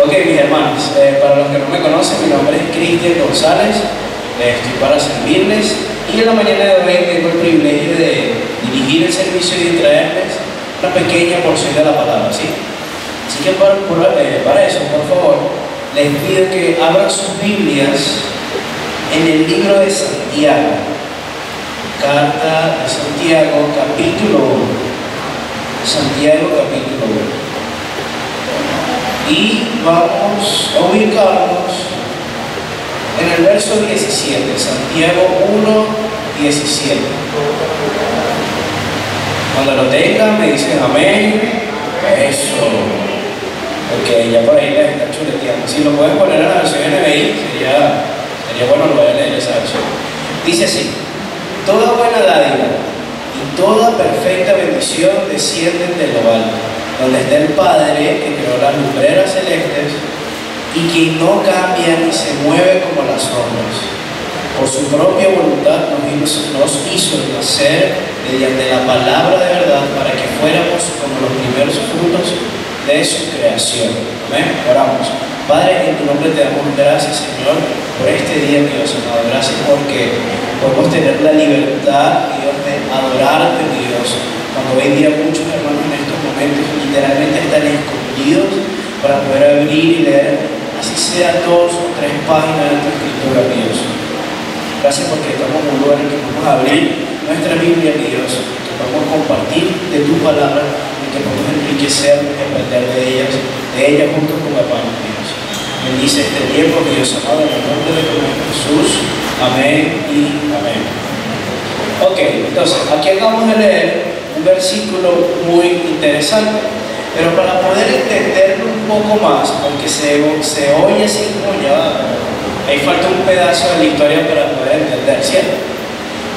Ok, mis hermanos, para los que no me conocen, mi nombre es Cristian González, estoy para servirles y en la mañana de hoy tengo el privilegio de dirigir el servicio y de traerles una pequeña porción de la palabra, ¿sí? Así que para eso, por favor, les pido que abran sus Biblias en el libro de Santiago, carta de Santiago, capítulo 1. Santiago, capítulo 1. Y vamos a ubicarnos en el verso 17, Santiago 1, 17. Cuando lo tengan me dicen amén. Eso. Ok, ya por ahí les está chuleteando. Si lo pueden poner en la versión NBI, sería bueno lo voy a leer esa versión. Dice así: toda buena dádiva y toda perfecta bendición descienden de lo alto, donde está el Padre que creó las lumbreras celestes y quien no cambia ni se mueve como las sombras. Por su propia voluntad nos hizo nacer mediante la palabra de verdad para que fuéramos como los primeros frutos de su creación. Amén. Oramos. Padre, en tu nombre te damos gracias, Señor, por este día, Dios amado. Gracias porque podemos tener la libertad, Dios, de adorarte, Dios. Cuando hoy día muchos hermanos en estos momentos literalmente están escondidos para poder abrir y leer, así sea 2 o 3 páginas de tu escritura, Dios. Gracias porque estamos en un lugar en que podemos abrir nuestra Biblia, Dios, que podemos compartir de tu palabra y que podemos enriquecer y aprender de ella juntos como hermanos, Dios. Bendice este tiempo, Dios amado, en el nombre de Jesús. Amén y amén. Ok, entonces aquí acabamos de leer un versículo muy interesante, pero para poder entenderlo un poco más, porque se oye así como ya, ahí falta un pedazo de la historia para poder entender, ¿cierto?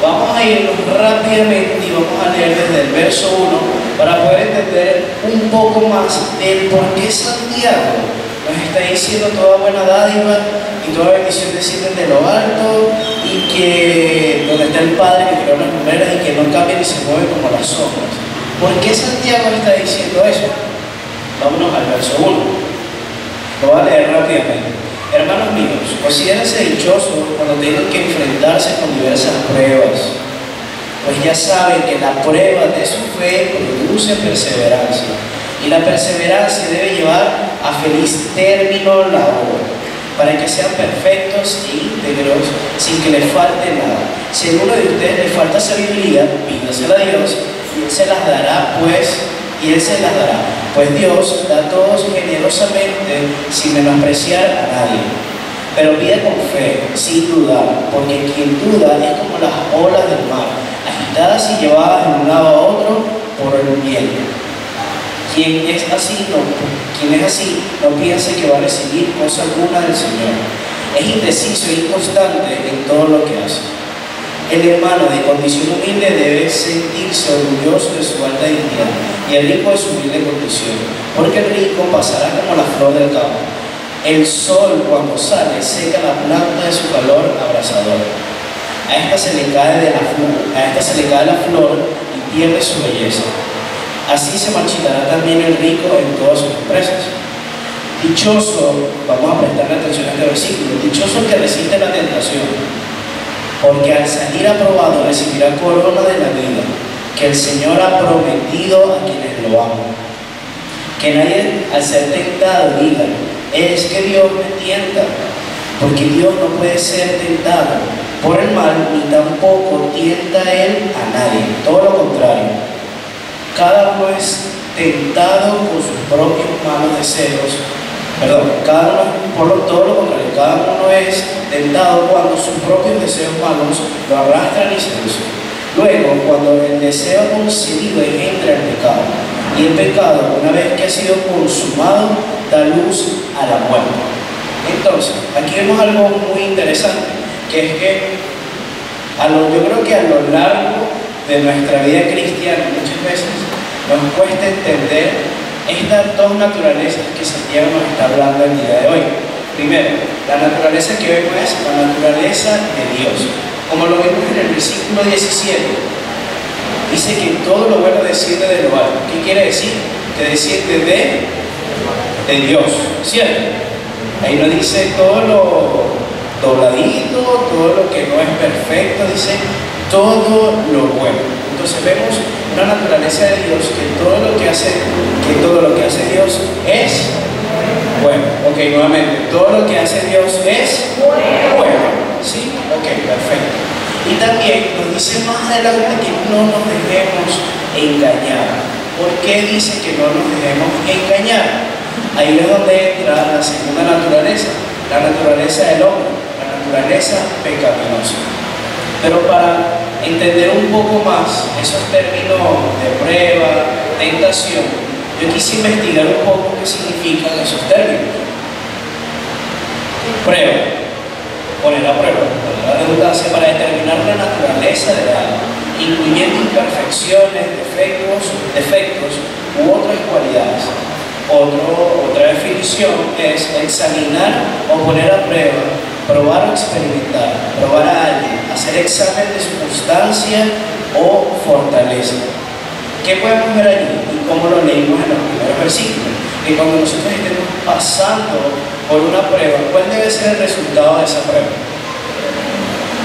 Vamos a irnos rápidamente y vamos a leer desde el verso 1 para poder entender un poco más del por qué Santiago nos está diciendo toda buena dádiva y toda bendición descienden de lo alto y que donde está el Padre que creó las lumbreras y que no cambia ni se mueve como las sombras. ¿Por qué Santiago está diciendo eso? Vámonos al verso 1. Lo voy a leer rápidamente. Hermanos míos, considérense dichosos cuando tengan que enfrentarse con diversas pruebas, pues ya saben que la prueba de su fe produce perseverancia, y la perseverancia debe llevar a feliz término la obra, para que sean perfectos e íntegros sin que les falte nada. Si a alguno de ustedes le falta sabiduría, pídasela a Dios, y Él se las dará, pues Dios da a todos generosamente sin menospreciar a nadie. Pero pide con fe, sin dudar, porque quien duda es como las olas del mar, agitadas y llevadas de un lado a otro por el viento. Quien es así no piense que va a recibir cosa alguna del Señor. Es indeciso e inconstante en todo lo que hace. El hermano de condición humilde debe sentirse orgulloso de su alta dignidad y el rico de su humilde condición, porque el rico pasará como la flor del campo. El sol cuando sale seca la planta de su calor abrasador. A esta se le cae la flor y pierde su belleza. Así se marchitará también el rico en todas sus empresas. Dichoso, vamos a prestarle atención a este versículo, dichoso el que resiste la tentación, porque al salir aprobado recibirá corona de la vida, que el Señor ha prometido a quienes lo aman. Que nadie al ser tentado diga, es que Dios me tienta, porque Dios no puede ser tentado por el mal, ni tampoco tienta Él a nadie, todo lo contrario. Cada uno es tentado con sus propios malos deseos. Todo lo contrario, cada uno es tentado cuando sus propios deseos malos lo arrastran y seducen. Luego, cuando el deseo concedido entra el pecado, y el pecado, una vez que ha sido consumado, da luz a la muerte. Entonces, aquí vemos algo muy interesante, que es que yo creo que a lo largo de nuestra vida cristiana muchas veces nos cuesta entender estas dos naturalezas que Santiago nos está hablando el día de hoy. Primero, la naturaleza que vemos es la naturaleza de Dios. Como lo vemos en el versículo 17, dice que todo lo bueno desciende de lo alto. ¿Qué quiere decir? Que desciende de de Dios, ¿cierto? Ahí no dice todo lo dobladito, todo lo que no es perfecto, dice todo lo bueno. Entonces vemos una naturaleza de Dios que todo lo que hace Dios es bueno. Ok, nuevamente, todo lo que hace Dios es bueno. ¿Sí? Ok, perfecto. Y también nos dice más adelante que no nos dejemos engañar. ¿Por qué dice que no nos dejemos engañar? Ahí es donde entra la segunda naturaleza, la naturaleza del hombre, la naturaleza pecaminosa. Pero para entender un poco más esos términos de prueba, tentación, yo quise investigar un poco qué significan esos términos. Prueba, poner a prueba, la redundancia, para determinar la naturaleza de algo, incluyendo imperfecciones, defectos u otras cualidades. Otra definición es examinar o poner a prueba, probar o experimentar, probar a alguien, hacer examen de circunstancia o fortaleza. ¿Qué podemos ver allí? Y cómo lo leímos en los primeros versículos. Que cuando nosotros estemos pasando por una prueba, ¿cuál debe ser el resultado de esa prueba?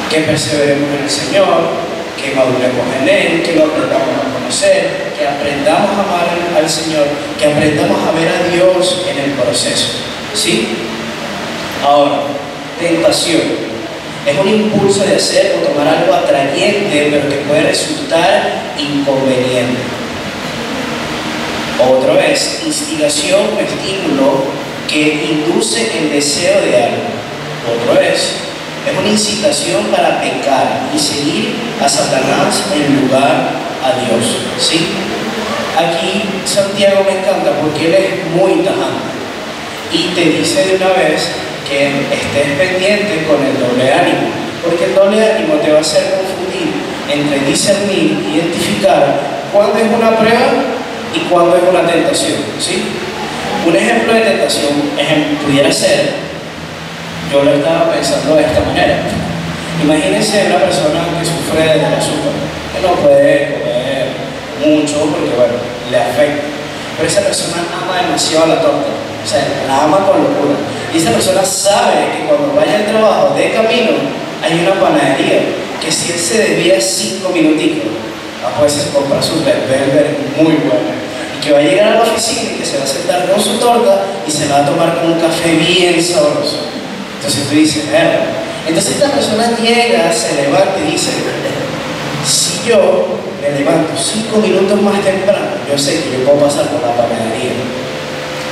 Que perseveremos en el Señor, que maduremos en Él, que lo aprendamos a conocer, que aprendamos a amar al Señor, que aprendamos a ver a Dios en el proceso. ¿Sí? Ahora, tentación es un impulso de hacer o tomar algo atrayente, pero que puede resultar inconveniente. Otro es instigación o estímulo que induce el deseo de algo. Otro es una incitación para pecar y seguir a Satanás en lugar a Dios. ¿Sí? Aquí Santiago me encanta porque él es muy tajante y te dice de una vez que estés pendiente con el doble ánimo, porque el doble ánimo te va a hacer confundir entre discernir, identificar cuándo es una prueba y cuándo es una tentación. ¿Sí? Un ejemplo de tentación pudiera ser, yo lo estaba pensando de esta manera. Imagínense una persona que sufre del azúcar, que no puede comer mucho porque, bueno, le afecta. Pero esa persona ama demasiado la torta, o sea, la ama con locura. Y esa persona sabe que cuando vaya al trabajo de camino hay una panadería, que si él se desvía 5 minuticos, a veces compra su Velvet muy buena, y que va a llegar a la oficina y que se va a sentar con su torta y se va a tomar con un café bien sabroso. Entonces tú dices, entonces esta persona llega, se levanta y dice, si yo me levanto 5 minutos más temprano, yo sé que yo puedo pasar por la panadería,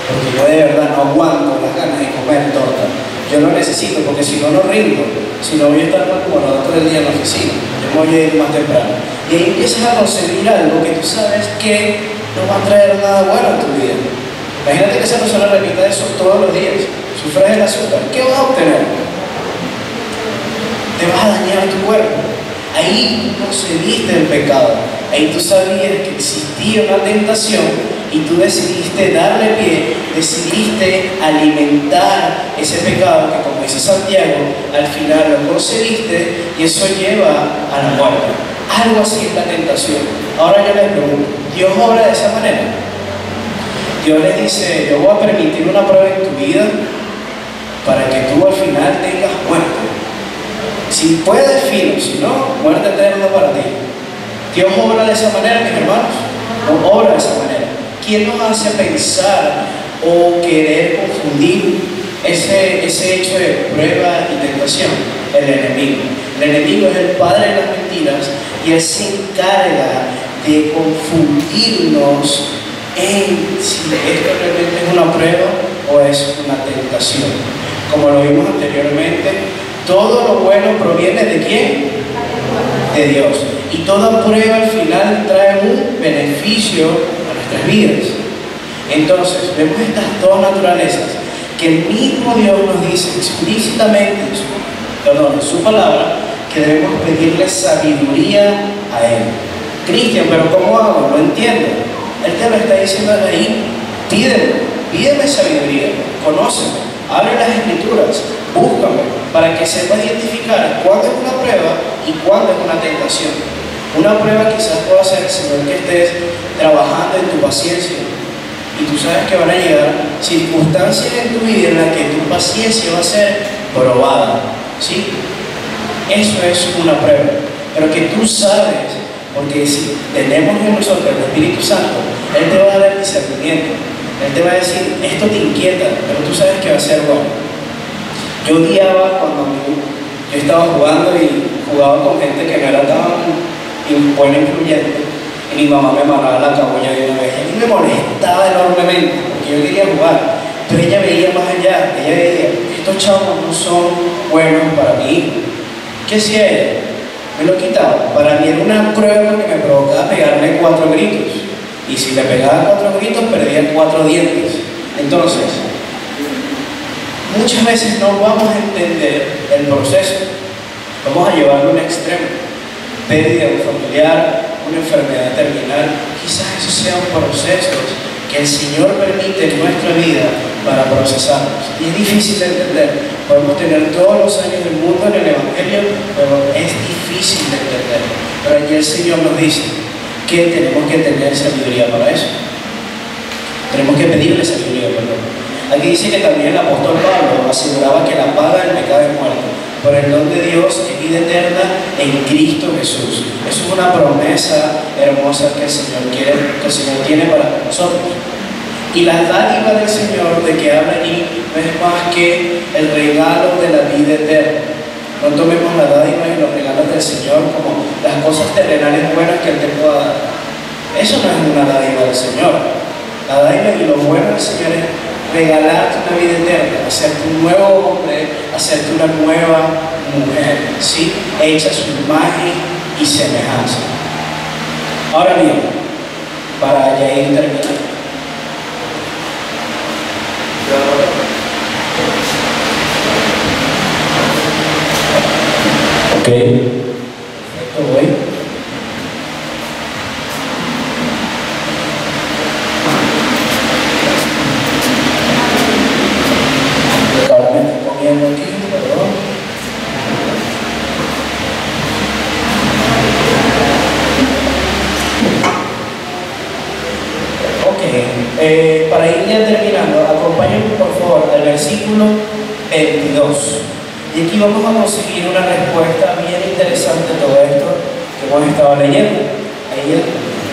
porque yo de verdad no aguanto las ganas de comer torta. Yo lo necesito, porque si no, no rindo, si no voy a estar más como todo el día en la oficina, yo me voy a ir más temprano. Y ahí empiezas a concebir algo que tú sabes que no va a traer nada bueno a tu vida. Imagínate que esa persona repita eso todos los días, sufres del azúcar, ¿qué vas a obtener? Te vas a dañar tu cuerpo. Ahí no concebiste el pecado, ahí tú sabías que existía una tentación y tú decidiste darle pie, decidiste alimentar ese pecado que, como dice Santiago, al final lo concebiste y eso lleva a la muerte. Algo así es la tentación. Ahora yo les pregunto, ¿Dios obra de esa manera? Dios les dice, yo voy a permitir una prueba en tu vida para que tú al final tengas muerte. Si puedes, fino, si no, muerte eterna para ti. ¿Dios obra de esa manera, mis hermanos? No obra de esa manera. ¿Quién nos hace pensar o querer confundir ese hecho de prueba y tentación? El enemigo. El enemigo es el padre de las mentiras y él se encarga de confundirnos en si esto realmente es una prueba o es una tentación. Como lo vimos anteriormente, todo lo bueno proviene ¿de quién? De Dios. Y toda prueba al final trae un beneficio a nuestras vidas. Entonces, vemos estas dos naturalezas que el mismo Dios nos dice explícitamente en su palabra que debemos pedirle sabiduría a Él. Cristian, ¿pero cómo hago? No entiendo. Él te lo está diciendo ahí, pídeme sabiduría, conóceme, abre las escrituras, búscame, para que sepas identificar cuándo es una prueba y cuándo es una tentación. Una prueba quizás pueda ser, Señor, que estés trabajando en tu paciencia y tú sabes que van a llegar circunstancias en tu vida en las que tu paciencia va a ser probada, ¿sí? Eso es una prueba, pero que tú sabes, porque si tenemos en nosotros el Espíritu Santo, Él te va a dar discernimiento, Él te va a decir, esto te inquieta, pero tú sabes que va a ser bueno. Yo odiaba cuando yo estaba jugando y jugaba con gente que no era tan buena influyente, y mi mamá me amarraba la cabulla de una vez, y me molestaba enormemente, porque yo quería jugar, pero ella veía más allá, ella veía, estos chavos no son buenos para mi hijo. ¿Qué hacía ella? Me lo quitaba. Para mí era una prueba que me provocaba pegarle 4 gritos, y si le pegaba 4 gritos, perdía 4 dientes. Entonces, muchas veces no vamos a entender el proceso, vamos a llevarlo a un extremo, pérdida de un familiar, una enfermedad terminal, quizás esos sean procesos que el Señor permite en nuestra vida para procesarlos. Y es difícil de entender, podemos tener todos los años del mundo en el Evangelio, pero es difícil de entender. Pero allí el Señor nos dice que tenemos que tener sabiduría para eso. Tenemos que pedirle sabiduría, perdón. Aquí dice que también el apóstol Pablo aseguraba que la paga del pecado es muerte, pero el don de Dios es vida eterna en Cristo Jesús. Eso es una promesa hermosa que el Señor quiere, que el Señor tiene para nosotros. Y la dádiva del Señor de que habla allí no es más que el regalo de la vida eterna. No tomemos la dádiva y los regalos del Señor como las cosas terrenales buenas que Él te pueda dar. Eso no es una dádiva del Señor. La dádiva y lo bueno del Señor es regalarte una vida eterna, hacerte un nuevo hombre, hacerte una nueva mujer, ¿sí? Hecha a su imagen y semejanza. Ahora bien, para ya ir terminando. Ok, perfecto, voy. Para ir ya terminando, acompáñenme por favor al versículo 22. Y aquí vamos a conseguir una respuesta bien interesante a todo esto que hemos estado leyendo. Ahí el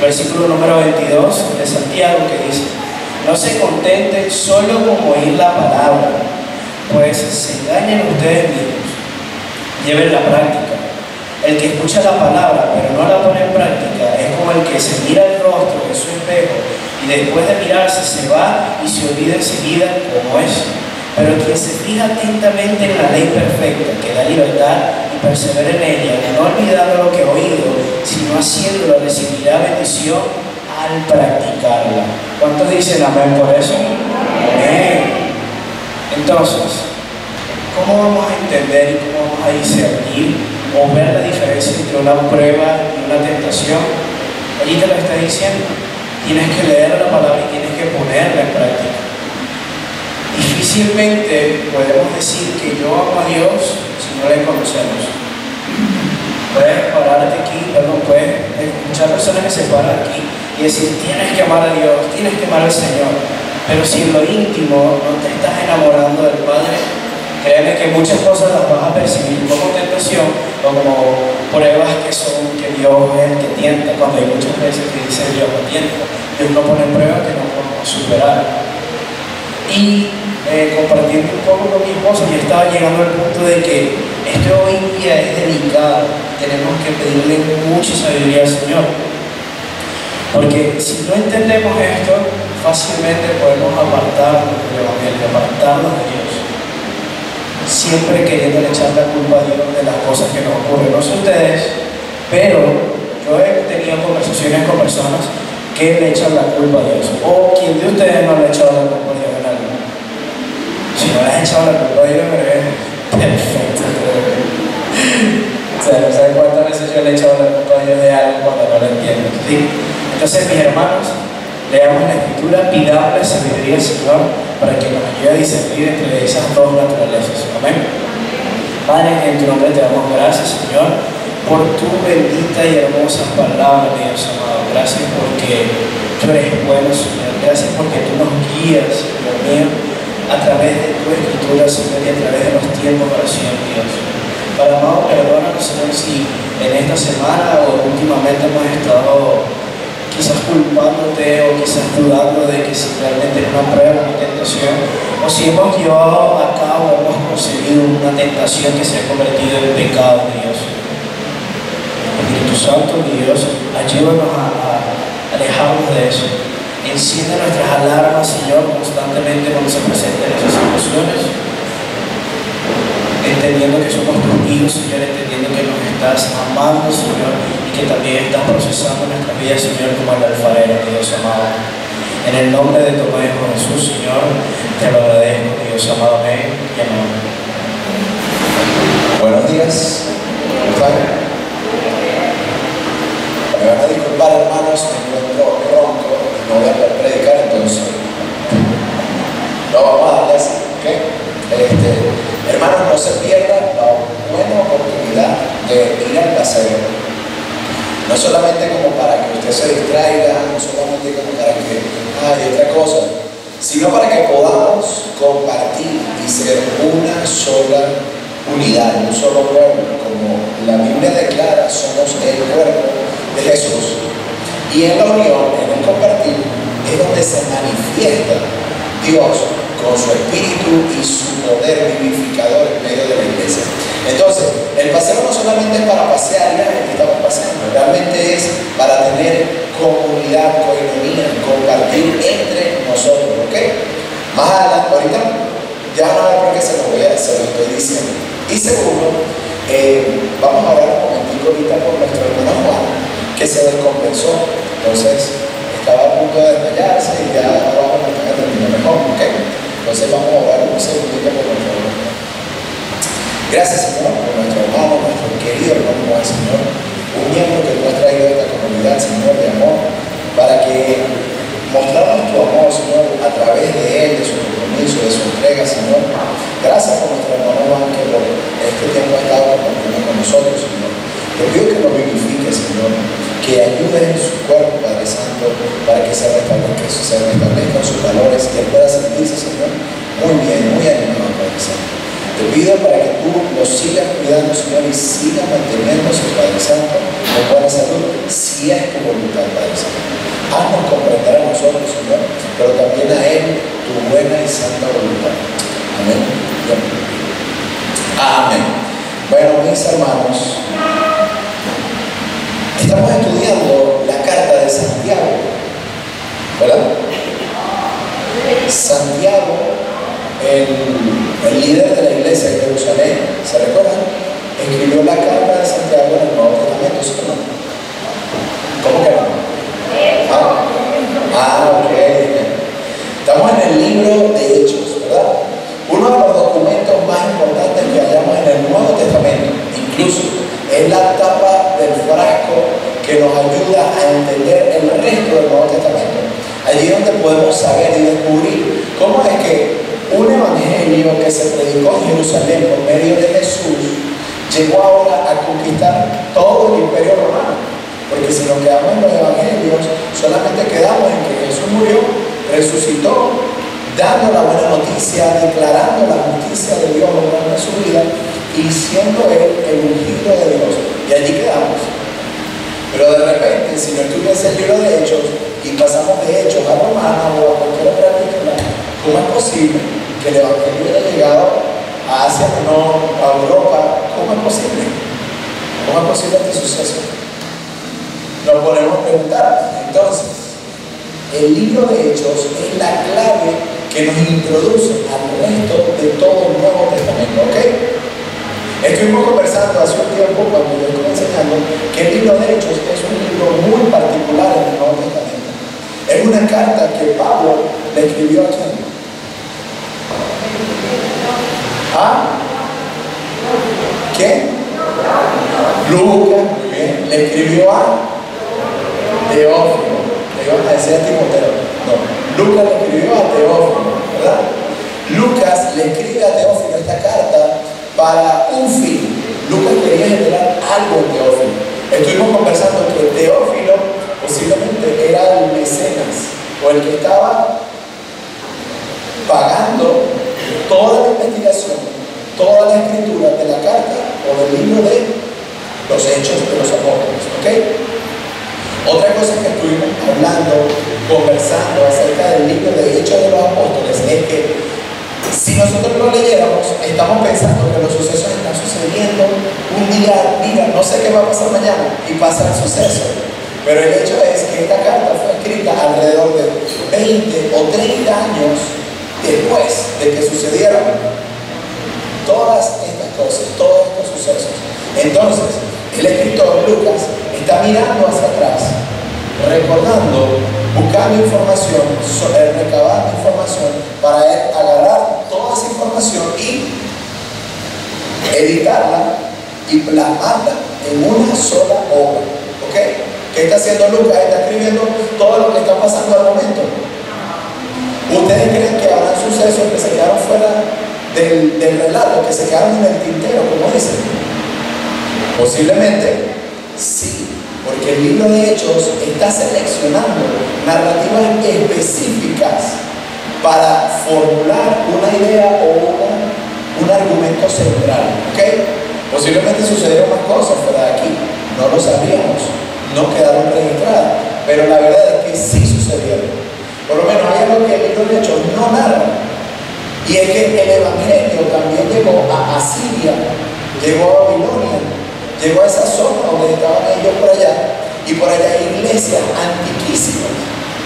versículo número 22 de Santiago, que dice: no se contenten solo con oír la palabra, pues se engañan ustedes mismos. Lleven la práctica. El que escucha la palabra pero no la pone en práctica es como el que se mira el rostro en su espejo y después de mirarse se va y se olvida enseguida como es. Pero quien se fija atentamente en la ley perfecta que da libertad y persevera en ella, no olvidando lo que ha oído, sino haciéndolo, recibirá bendición al practicarla. ¿Cuántos dicen amén por eso? Amén. Entonces, ¿cómo vamos a entender y cómo vamos a discernir o ver la diferencia entre una prueba y una tentación? Allí te lo está diciendo. Tienes que leer la palabra y tienes que ponerla en práctica. Difícilmente podemos decir que yo amo a Dios si no le conocemos. Puedes pararte aquí, puedes escuchar personas que se paran aquí y decir, tienes que amar a Dios, tienes que amar al Señor. Pero si en lo íntimo no te estás enamorando del Padre, créeme que muchas cosas las vas a percibir como tentación o como pruebas que son que Dios es el que tienta, cuando hay muchas veces que dice Dios no tienta. Dios no pone pruebas que no podemos superar. Y compartiendo un poco con mi esposo, yo estaba llegando al punto de que esto hoy en día es delicado. Tenemos que pedirle mucha sabiduría al Señor. Porque si no entendemos esto, fácilmente podemos apartarnos del Evangelio, apartarnos de Dios. Siempre queriendo echar la culpa a Dios de las cosas que nos ocurren. No sé ustedes, pero yo he tenido conversaciones con personas que le echan la culpa a Dios. O quien de ustedes no le ha echado la culpa a Dios en algo. Si no le has echado la culpa a Dios, perfecto. O sea, no sabes cuántas veces yo le he echado la culpa a Dios de algo cuando no lo entiendo. ¿Sí? Entonces, mis hermanos, leamos la Escritura, pidámosle sabiduría al Señor para que nos ayude a discernir entre esas dos naturalezas. Amén. Padre, en tu nombre te damos gracias, Señor, por tu bendita y hermosa palabra, Dios amado. Gracias porque tú eres bueno, Señor. Gracias porque tú nos guías, Dios mío, Escrituras, Señor, y a través de los tiempos de oración, Dios. Padre amado, perdónanos, Señor, si en esta semana o últimamente hemos estado quizás culpándote o quizás dudando de que si realmente es una prueba, una tentación, o si hemos llevado a cabo, hemos conseguido una tentación que se ha convertido en pecado, Dios. Espíritu Santo, Dios, ayúdanos a alejarnos de eso. Enciende nuestras alarmas, Señor, constantemente cuando se presenten esas situaciones, entendiendo que somos tus hijos, Señor, entendiendo que nos estás amando, Señor, y que también estás procesando nuestra vida, Señor, como el alfarero, Dios amado. En el nombre de tu Hijo Jesús, Señor, te lo agradezco, Dios amado, amén y amén. Buenos días, ¿cómo están? Me van a disculpar, hermanos, me encuentro ronco y no voy a poder predicar, entonces no vamos a darle así, ¿ok? Hermanos, no se pierdan la buena oportunidad de ir al paseo. No solamente como para que usted se distraiga, no solamente como para que hay otra cosa, sino para que podamos compartir y ser una sola unidad, un solo cuerpo. Como la Biblia declara, somos el cuerpo de Jesús. Y en la unión, en el compartir, es donde se manifiesta Dios con su espíritu y su poder vivificador en medio de la iglesia. Entonces, el paseo no solamente es para pasear, ya que estamos paseando, realmente es para tener comunidad, coinonía, compartir entre nosotros, ¿ok? Más adelante, ahorita ya no ver por qué se lo estoy diciendo. Y segundo, vamos a hablar un momentico ahorita por nuestro hermano Juan, que se descompensó. Entonces, estaba a punto de desmayarse y ya vamos a terminar mejor, ¿ok? Entonces vamos a orar un segundito por nuestro hermano. Gracias, Señor, por nuestro hermano, nuestro querido hermano Juan, Señor, un miembro que tú has traído a esta comunidad, Señor, de amor, para que mostrarnos tu amor, Señor, a través de él, de su compromiso, de su entrega, Señor. Gracias por nuestro hermano Juan, que por este tiempo ha estado compartiendo con nosotros, Señor. Te pido que lo vivifique, Señor, que ayude en su cuerpo, Padre Santo, para que se restablezcan sus valores y él pueda sentirse, Señor, muy bien, muy animado, Padre Santo. Te pido para que tú lo sigas cuidando, Señor, y sigas manteniéndose, Padre Santo, con buena salud, si es tu voluntad, Padre Santo. Haznos comprender a nosotros, Señor, pero también a él tu buena y santa voluntad. Amén. Amén. Bueno, mis hermanos, estamos estudiando la carta de Santiago, ¿verdad? Santiago, el líder de la iglesia de Jerusalén, ¿se recuerdan? Escribió la carta de Santiago en el Nuevo Testamento, ¿sí o no? ¿Cómo que no? Ok. Estamos en el libro de Hechos, ¿verdad? Uno de los documentos más importantes que hallamos en el Nuevo Testamento, incluso es la tapa del frasco que nos ayuda a entender el resto del Nuevo Testamento. Allí es donde podemos saber y descubrir cómo es que un evangelio que se predicó en Jerusalén por medio de Jesús llegó ahora a conquistar todo el imperio romano. Porque si nos quedamos en los evangelios, solamente quedamos en que Jesús murió, resucitó, dando la buena noticia, declarando la justicia de Dios en su vida y siendo él el ungido de Dios. Y allí quedamos. Pero de repente, si no estuviese el libro de Hechos y pasamos de Hechos a Romanos o a cualquier otra película, ¿cómo es posible que el evangelio haya llegado a Asia Menor, a Europa? ¿Cómo es posible? ¿Cómo es posible este suceso? Nos podemos preguntar. Entonces, el libro de Hechos es la clave que nos introduce al resto de todo el Nuevo Testamento, ¿ok? Estuvimos conversando hace un tiempo, cuando yo estuve enseñando, que el libro de Hechos es un libro muy particular en el Nuevo Testamento. Es una carta que Pablo le escribió a quién. ¿Ah? ¿Quién? Lucas, muy bien. Le escribió a Teófilo. Le iban a decir a Timoteo. No, Lucas le escribió a Teófilo, ¿verdad? Lucas le escribe a Teófilo esta carta para un fin. Lucas quería generar algo en Teófilo. Estuvimos conversando que Teófilo posiblemente era el mecenas o el que estaba pagando toda la investigación toda la escritura de la carta o del libro de los Hechos de los Apóstoles, ¿ok? Otra cosa que estuvimos hablando, conversando acerca del libro de Hechos de los Apóstoles es que si nosotros lo leyéramos, estamos pensando que los sucesos están sucediendo un día, mira, no sé qué va a pasar mañana, y pasa el suceso. Pero el hecho es que esta carta fue escrita alrededor de 20 o 30 años después de que sucedieron todas estas cosas, todos estos sucesos. Entonces, el escritor Lucas está mirando hacia atrás, recordando, buscando información, recabando información para él agarrar toda esa información y editarla y plasmarla en una sola obra. ¿Ok? ¿Qué está haciendo Lucas? Está escribiendo todo lo que está pasando al momento. ¿Ustedes creen que habrá sucesos que se quedaron fuera del relato, que se quedaron en el tintero, como dicen? Posiblemente sí, porque el libro de Hechos está seleccionando narrativas específicas para formular una idea o un argumento central. ¿Ok? Posiblemente sucedieron más cosas fuera de aquí, no lo sabíamos, no quedaron registradas, pero la verdad es que sí sucedieron. Por lo menos hay algo que el libro de Hechos no narra, y es que el Evangelio también llegó a Asiria, llegó a Babilonia, llegó a esa zona donde estaban ellos por allá, y por allá hay iglesias antiquísimas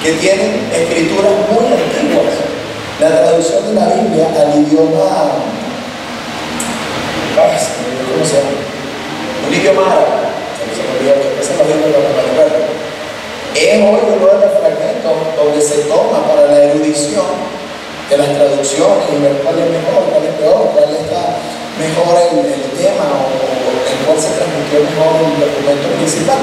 que tienen escrituras muy antiguas. La traducción de la Biblia al idioma, ¿cómo se llama? Un idioma árabe. Es hoy uno de los fragmentos donde se toma para la erudición de las traducciones y ver cuál es mejor, cuál es peor, cuál está mejor el tema o en cuál se transmitió mejor el documento principal.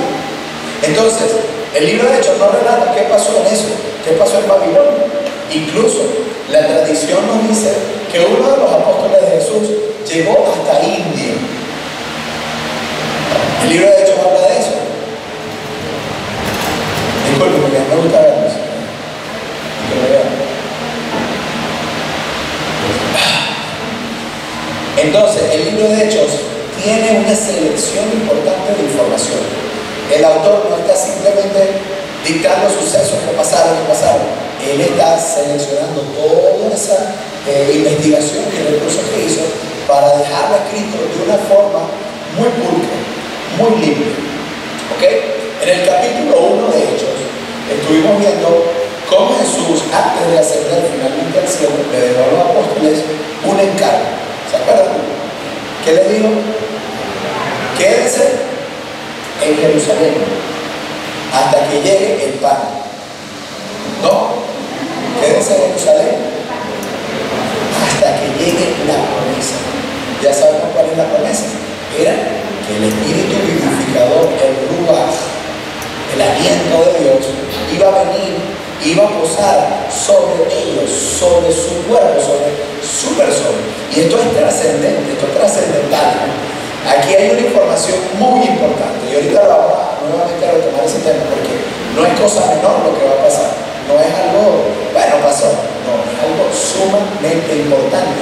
Entonces, el libro de Hechos no relata qué pasó en eso, qué pasó en Babilonia. Incluso la tradición nos dice que uno de los apóstoles de Jesús llegó hasta India. El libro de Hechos habla de eso. Disculpen, porque me gusta verlos. Entonces, el libro de Hechos tiene una selección importante de información. El autor no está simplemente dictando sucesos que pasaron. Él está seleccionando toda esa investigación y recursos que hizo para dejarlo escrito de una forma muy pulcra, muy limpia. ¿Ok? En el capítulo 1 de Hechos estuvimos viendo cómo Jesús, antes de ascender finalmente al cielo, le dejó a los apóstoles un encargo. ¿Se acuerdan? ¿Qué les dijo? Quédense en Jerusalén hasta que llegue el pan. No, quédense en Jerusalén hasta que llegue la promesa. Ya sabemos cuál es la promesa. Era que el Espíritu vivificador, el Ruach, el aliento de Dios, iba a venir, iba a posar sobre ellos, sobre su cuerpo, sobre su persona. Y esto es trascendente, esto es trascendental. Aquí hay una información muy importante, y ahorita vamos a nuevamente a retomar ese tema, porque no es cosa menor lo que va a pasar, no es algo, bueno, pasó, no, es algo sumamente importante,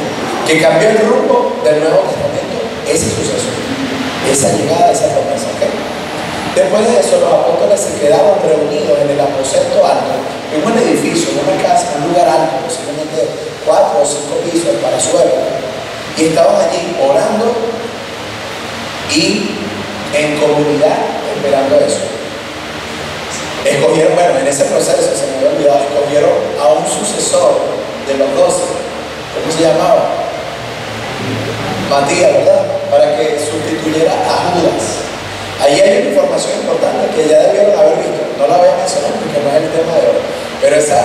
que cambió el rumbo del Nuevo Testamento, ese suceso, esa llegada, esa promesa. ¿Okay? Después de eso, los apóstoles se quedaron reunidos en el aposento alto, en un edificio, en una casa, en un lugar alto, posiblemente 4 o 5 pisos para su época, y estaban allí orando y en comunidad esperando eso. Escogieron, bueno, en ese proceso se me había olvidado, escogieron a un sucesor de los 12. ¿Cómo se llamaba? Matías, ¿verdad? Para que sustituyera a Judas. Ahí hay una información importante que ya debieron haber visto. No la voy a mencionar porque no es el tema de hoy. Pero esa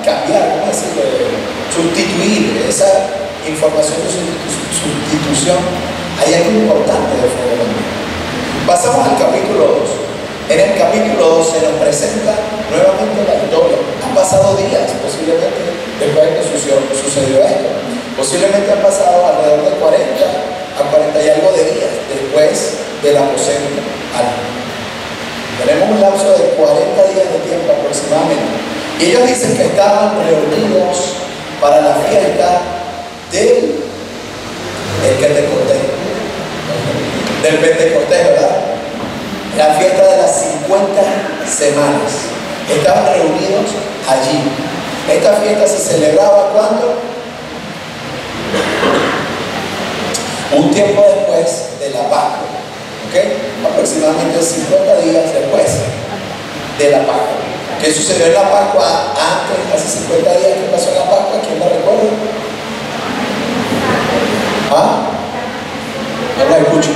cambiar, ¿cómo decirlo? Sustituir, esa información de sustitución, hay algo importante de fondo. Pasamos al capítulo 2. En el capítulo 2 se nos presenta nuevamente la historia. Han pasado días, posiblemente, después de que sucedió esto. Posiblemente han pasado alrededor de 40 a 40 y algo de días después del aposento alto. Tenemos un lapso de 40 días de tiempo aproximadamente. Y ellos dicen que estaban reunidos para la fiesta del Pentecostés, ¿verdad? La fiesta de las 50 semanas. Estaban reunidos allí. Esta fiesta se celebraba ¿cuándo? Un tiempo después de la Pascua, ¿ok? Aproximadamente 50 días después de la Pascua. ¿Qué sucedió en la Pascua antes, hace 50 días? ¿Qué pasó en la Pascua? ¿Quién la recuerda? ¿Ah? No la escucho.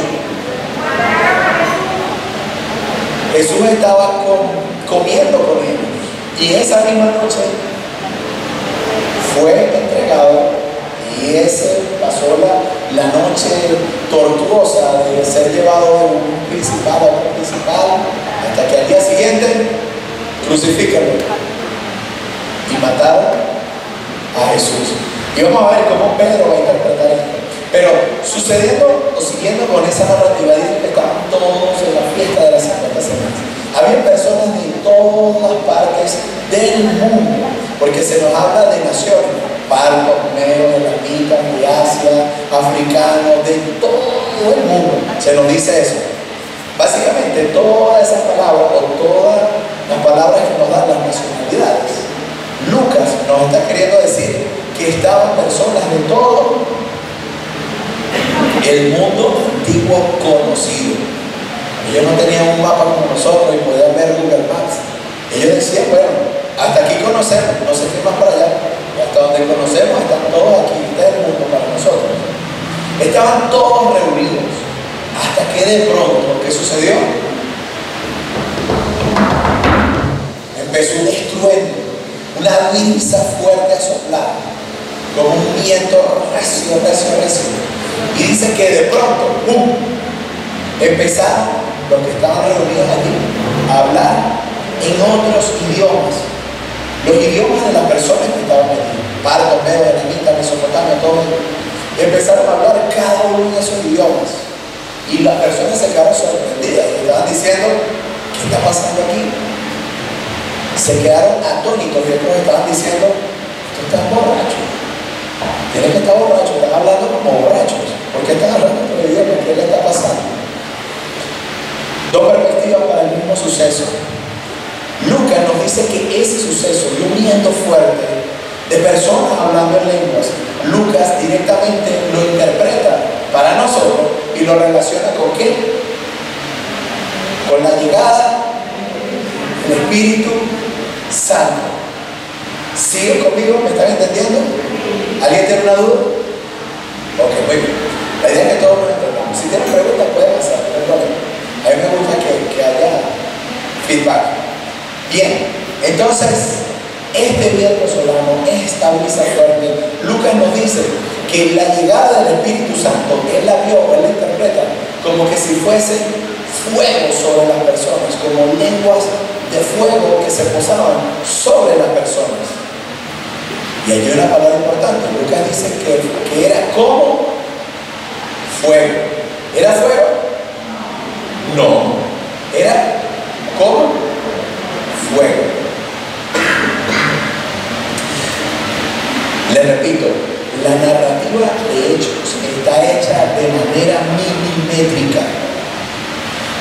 Jesús estaba comiendo con ellos y esa misma noche fue entregado y ese pasó la noche tortuosa de ser llevado de un principal a otro principal hasta que al día siguiente crucifíquenlo y mataron a Jesús. Y vamos a ver cómo Pedro va a interpretar esto. Pero sucediendo o siguiendo con esa narrativa, dice que estaban todos en la fiesta de las 50 semanas. Había personas de todas partes del mundo, porque se nos habla de naciones, partos, medos, elamitas, de Asia, africanos, de todo el mundo. Se nos dice eso. Básicamente, todas esas palabras o todas las palabras que nos dan las nacionalidades, Lucas nos está queriendo decir que estaban personas de todo el mundo antiguo conocido. Ellos no tenían un mapa como nosotros y podían ver Google Maps. Ellos decían, bueno, hasta aquí conocemos, no sé qué más para allá. Y hasta donde conocemos están todos aquí, este es el mundo para nosotros. Estaban todos reunidos. Hasta que de pronto, ¿qué sucedió? Empezó un estruendo, una brisa fuerte a soplar, como un viento recio. Y dice que de pronto, ¡pum!, empezaron los que estaban reunidos allí a hablar en otros idiomas. Los idiomas de las personas que estaban allí, partos, medos, elamitas, Mesopotamia, todo. Y empezaron a hablar cada uno de esos idiomas. Y las personas se quedaron sorprendidas y estaban diciendo, ¿qué está pasando aquí? Se quedaron atónitos y otros estaban diciendo, tú estás borracho. Tienes que estar borracho, están hablando como borrachos. ¿Por qué están hablando por el idioma? ¿Qué le está pasando? Dos perspectivas para el mismo suceso. Lucas nos dice que ese suceso, un viento fuerte de personas hablando en lenguas, Lucas directamente lo interpreta para nosotros y lo relaciona con ¿qué? Con la llegada del Espíritu Santo. ¿Siguen conmigo? ¿Me están entendiendo? ¿Alguien tiene una duda? Ok, muy bien. La idea es que todos nos entendamos. Si tienen preguntas pueden hacer, no hay problema. A mí me gusta que haya feedback. Bien, entonces, este viento solano, esta brisa fuerte, Lucas nos dice que la llegada del Espíritu Santo, él la vio, él la interpreta como que si fuese fuego sobre las personas, como lenguas de fuego que se posaban sobre las personas. Y hay una palabra importante. Lucas dice que era como fuego. ¿Era fuego? No. Era como fuego. Le repito, la narrativa de Hechos está hecha de manera milimétrica.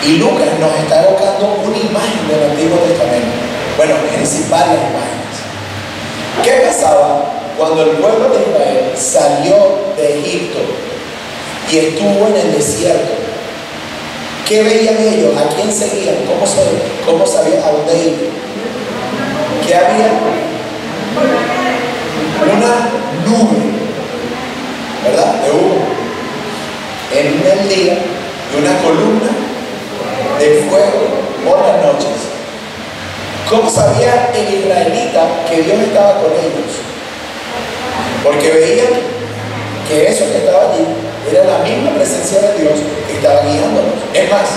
Y Lucas nos está evocando una imagen del Antiguo Testamento. Bueno, principales imágenes. ¿Qué pasaba cuando el pueblo de Israel salió de Egipto y estuvo en el desierto? ¿Qué veían ellos? ¿A quién seguían? ¿Cómo sabían a dónde ir? ¿Qué había? Una nube, ¿verdad? De humo en el día y una columna de fuego por las noches. ¿Cómo sabía el israelita que Dios estaba con ellos? Porque veían que eso que estaba allí era la misma presencia de Dios que estaba guiándolos. Es más,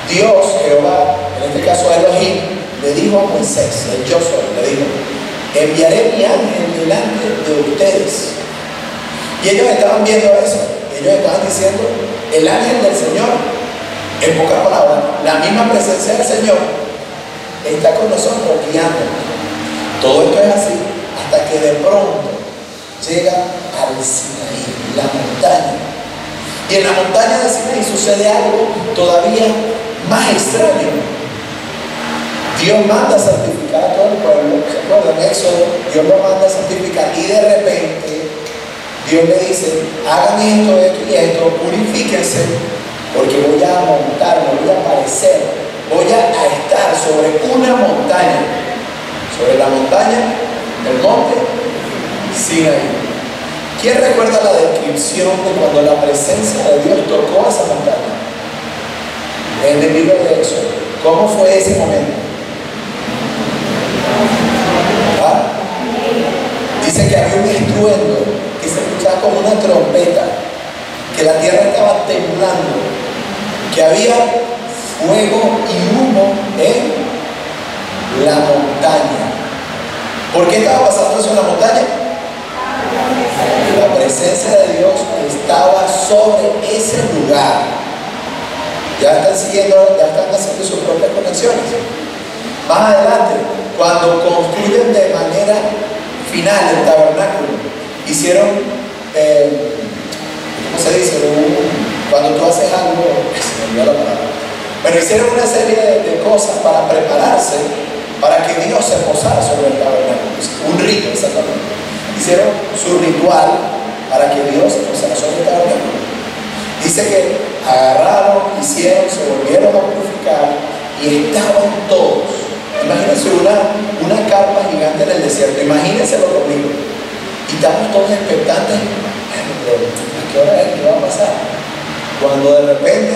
Dios, Jehová, en este caso Elohim, le dijo a Moisés, el yo soy, le dijo, enviaré mi ángel delante de ustedes. Y ellos estaban viendo eso. Ellos estaban diciendo, el ángel del Señor, en pocas palabras, la misma presencia del Señor está con nosotros guiándonos. Todo esto es así hasta que de pronto llega al Sinaí, la montaña. Y en la montaña de Sinaí sucede algo todavía más extraño. Dios manda a santificar a todo el pueblo. ¿Se acuerdan? En Éxodo, Dios lo manda a santificar y de repente Dios le dice: hagan esto, esto y esto, purifíquense, porque voy a montarme, voy a aparecer, voy a estar sobre una montaña, sobre la montaña del monte Sinaí. ¿Quién recuerda la descripción de cuando la presencia de Dios tocó esa montaña? En el libro de Éxodo. ¿Cómo fue ese momento? ¿Ah? Dice que había un estruendo que se escuchaba como una trompeta, que la tierra estaba temblando, que había fuego y humo en la montaña. ¿Por qué estaba pasando eso en la montaña? La presencia de Dios estaba sobre ese lugar. Ya están haciendo sus propias conexiones. Más adelante, cuando construyen de manera final el tabernáculo, hicieron, ¿cómo se dice? Cuando tú haces algo, se me olvidó la palabra. Bueno, hicieron una serie de cosas para prepararse para que Dios se posara sobre el tabernáculo. Un rito, exactamente. Hicieron su ritual para que Dios se posara sobre el tabernáculo. Dice que agarraron, hicieron, se volvieron a purificar y estaban todos. Imagínense una carpa gigante en el desierto, imagínenselo conmigo. Y estamos todos expectantes. ¿A qué hora es? ¿Qué va a pasar? Cuando de repente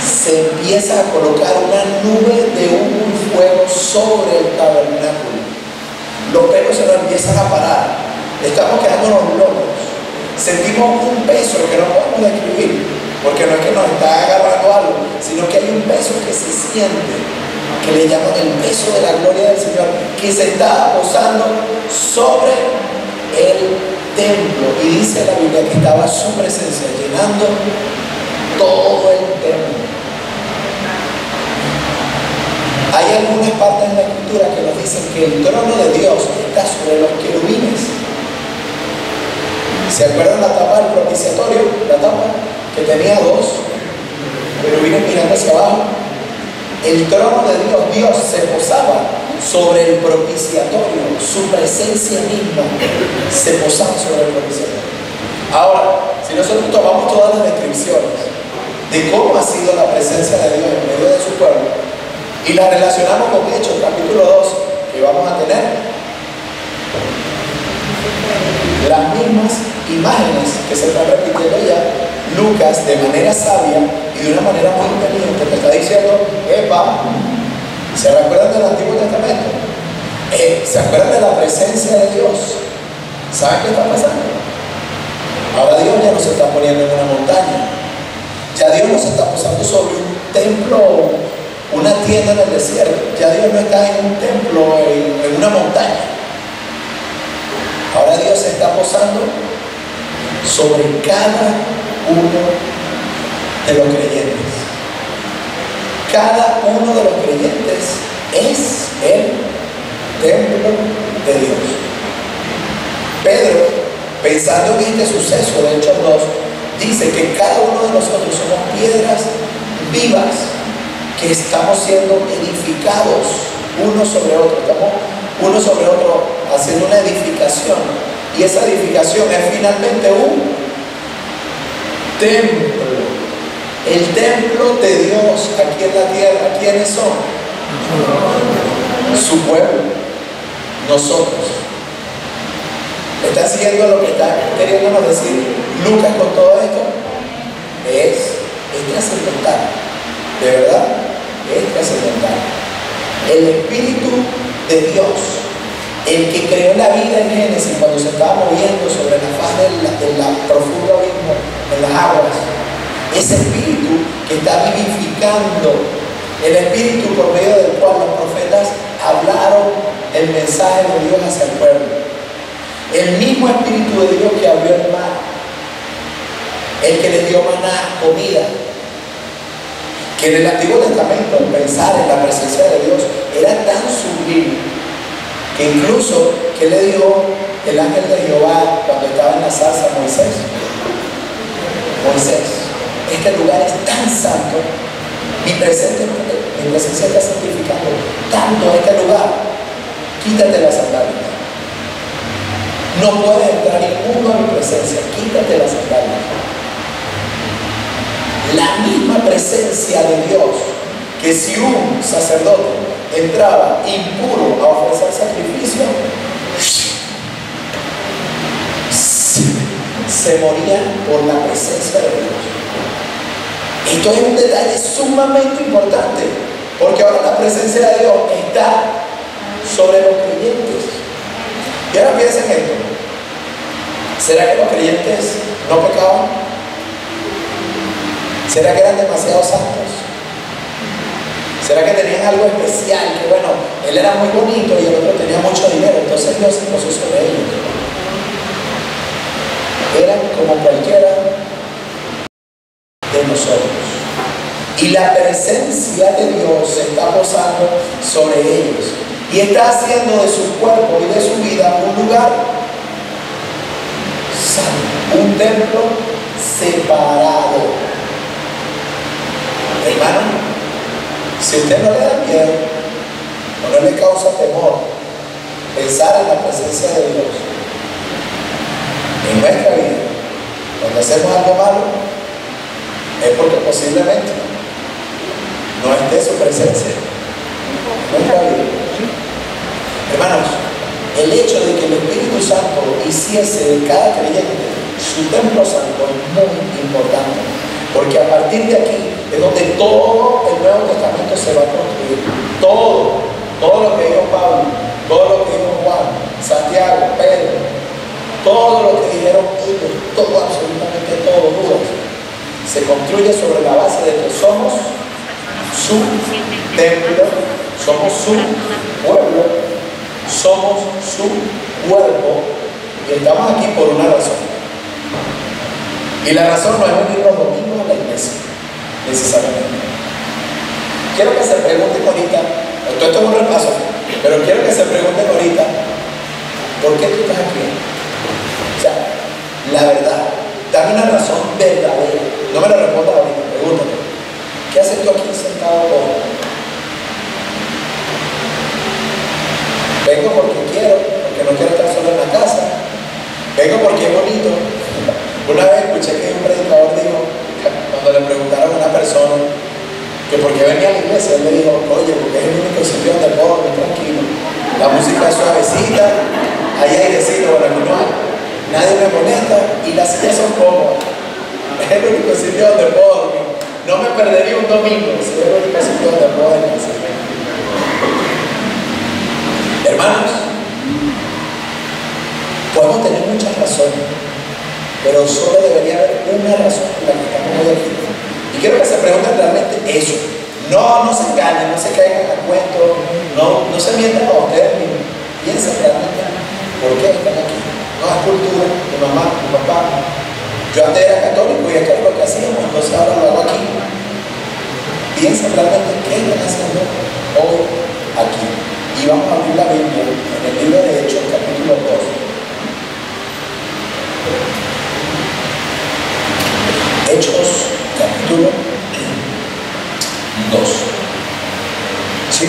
se empieza a colocar una nube de humo y fuego sobre el tabernáculo. Los pelos se nos empiezan a parar. Estamos quedándonos locos. Sentimos un peso que no podemos describir, porque no es que nos está agarrando algo, sino que hay un peso que se siente, que le llaman el peso de la gloria del Señor, que se está posando sobre el templo. Y dice la Biblia que estaba su presencia llenando todo el templo. Hay algunas partes en la Escritura que nos dicen que el trono de Dios está sobre los querubines. ¿Se acuerdan la tapa del propiciatorio? La tapa que tenía dos querubines mirando hacia abajo. El trono de Dios, Dios se posaba sobre el propiciatorio. Su presencia misma se posaba sobre el propiciatorio. Ahora, si nosotros tomamos todas las descripciones de cómo ha sido la presencia de Dios en medio de su pueblo y la relacionamos con Hechos capítulo 2 que vamos a tener, las mismas imágenes que se están repitiendo ya, Lucas de manera sabia y de una manera muy inteligente te está diciendo: epa, ¿se recuerdan del Antiguo Testamento? ¿Se acuerdan de la presencia de Dios? ¿Saben qué está pasando? Ahora Dios ya no se está poniendo en una montaña, ya Dios no se está posando sobre un templo, una tienda en el desierto, ya Dios no está en un templo, en una montaña. Ahora Dios se está posando sobre cada uno de los creyentes. Cada uno de los creyentes es el templo de Dios. Pedro, pensando en este suceso de Hechos 2, dice que cada uno de nosotros somos piedras vivas que estamos siendo edificados uno sobre otro. Estamos uno sobre otro haciendo una edificación, y esa edificación es finalmente un templo, el templo de Dios aquí en la tierra. ¿Quiénes son? Su pueblo, nosotros. ¿Están siguiendo lo que está queriéndonos decir Lucas con todo esto? Es trascendental, de verdad, es trascendental. El Espíritu de Dios, el que creó la vida en Génesis cuando se estaba moviendo sobre la faz del profundo abismo, en las aguas, ese Espíritu que está vivificando, el Espíritu por medio del cual los profetas hablaron el mensaje de Dios hacia el pueblo, el mismo Espíritu de Dios que abrió el mar, el que les dio maná, comida, que en el Antiguo Testamento pensar en la presencia de Dios era tan sublime que incluso que le dio el ángel de Jehová cuando estaba en la zarza Moisés? Moisés, este lugar es tan santo, mi presencia está santificando tanto este lugar, quítate las sandalias. No puedes entrar ninguno a mi presencia, quítate las sandalias. La misma presencia de Dios, que si un sacerdote entraba impuro a ofrecer sacrificio, se moría por la presencia de Dios. Esto es un detalle sumamente importante, porque ahora la presencia de Dios está sobre los creyentes. Y ahora piensen esto: ¿será que los creyentes no pecaban? ¿Será que eran demasiado santos? ¿Será que tenían algo especial? Que bueno, él era muy bonito y el otro tenía mucho dinero, entonces Dios se posó sobre ellos. Eran como cualquiera de nosotros. Y la presencia de Dios se está posando sobre ellos y está haciendo de su cuerpo y de su vida un lugar santo, un templo separado. Hermano, si usted no le da miedo o no le causa temor pensar en la presencia de Dios en nuestra vida, cuando hacemos algo malo, es porque posiblemente no esté su presencia en nuestra vida. Hermanos, el hecho de que el Espíritu Santo hiciese de cada creyente su templo santo es muy importante, porque a partir de aquí es donde todo el Nuevo Testamento se va a construir. Todo lo que dijo Pablo, todo lo que dijo Juan, Santiago, Pedro, todo lo que dijeron ellos, todo, absolutamente todo, dudas, se construye sobre la base de que somos su templo, somos su pueblo, somos su cuerpo y estamos aquí por una razón. Y la razón no es venir los domingos a la iglesia, necesariamente. Quiero que se pregunten ahorita, esto es un repaso, pero quiero que se pregunten ahorita, ¿por qué tú estás aquí? O sea, la verdad, dame una razón verdadera. No me lo respondas ahorita, pregúntate, ¿qué haces tú aquí sentado hoy? Vengo porque quiero, porque no quiero estar solo en la casa. Vengo porque es bonito. Una vez escuché que un predicador dijo, cuando le preguntaron a una persona que por qué venía a la iglesia, él le dijo, oye, porque es el único sitio donde puedo dormir tranquilo. La música es suavecita, hay airecito, bueno, no hay. Nadie me molesta y las sillas son cómodas. Es el único sitio donde puedo dormir. No me perdería un domingo si es el único sitio donde puedo dormir. Hermanos, podemos tener muchas razones, pero solo debería haber una razón por la que estamos hoy aquí. Y quiero que se pregunten realmente eso. No se engañen, no se caigan al cuento, no se mientan a ustedes mismos. Piensen realmente por qué están aquí. No es cultura, mi mamá, mi papá. Yo antes era católico y esto es lo que hacíamos, entonces ahora lo hago aquí. Piensen realmente qué están haciendo hoy aquí. Y vamos a abrir la Biblia en el libro de Hechos, capítulo 2. Hechos, capítulo 2. ¿Sí?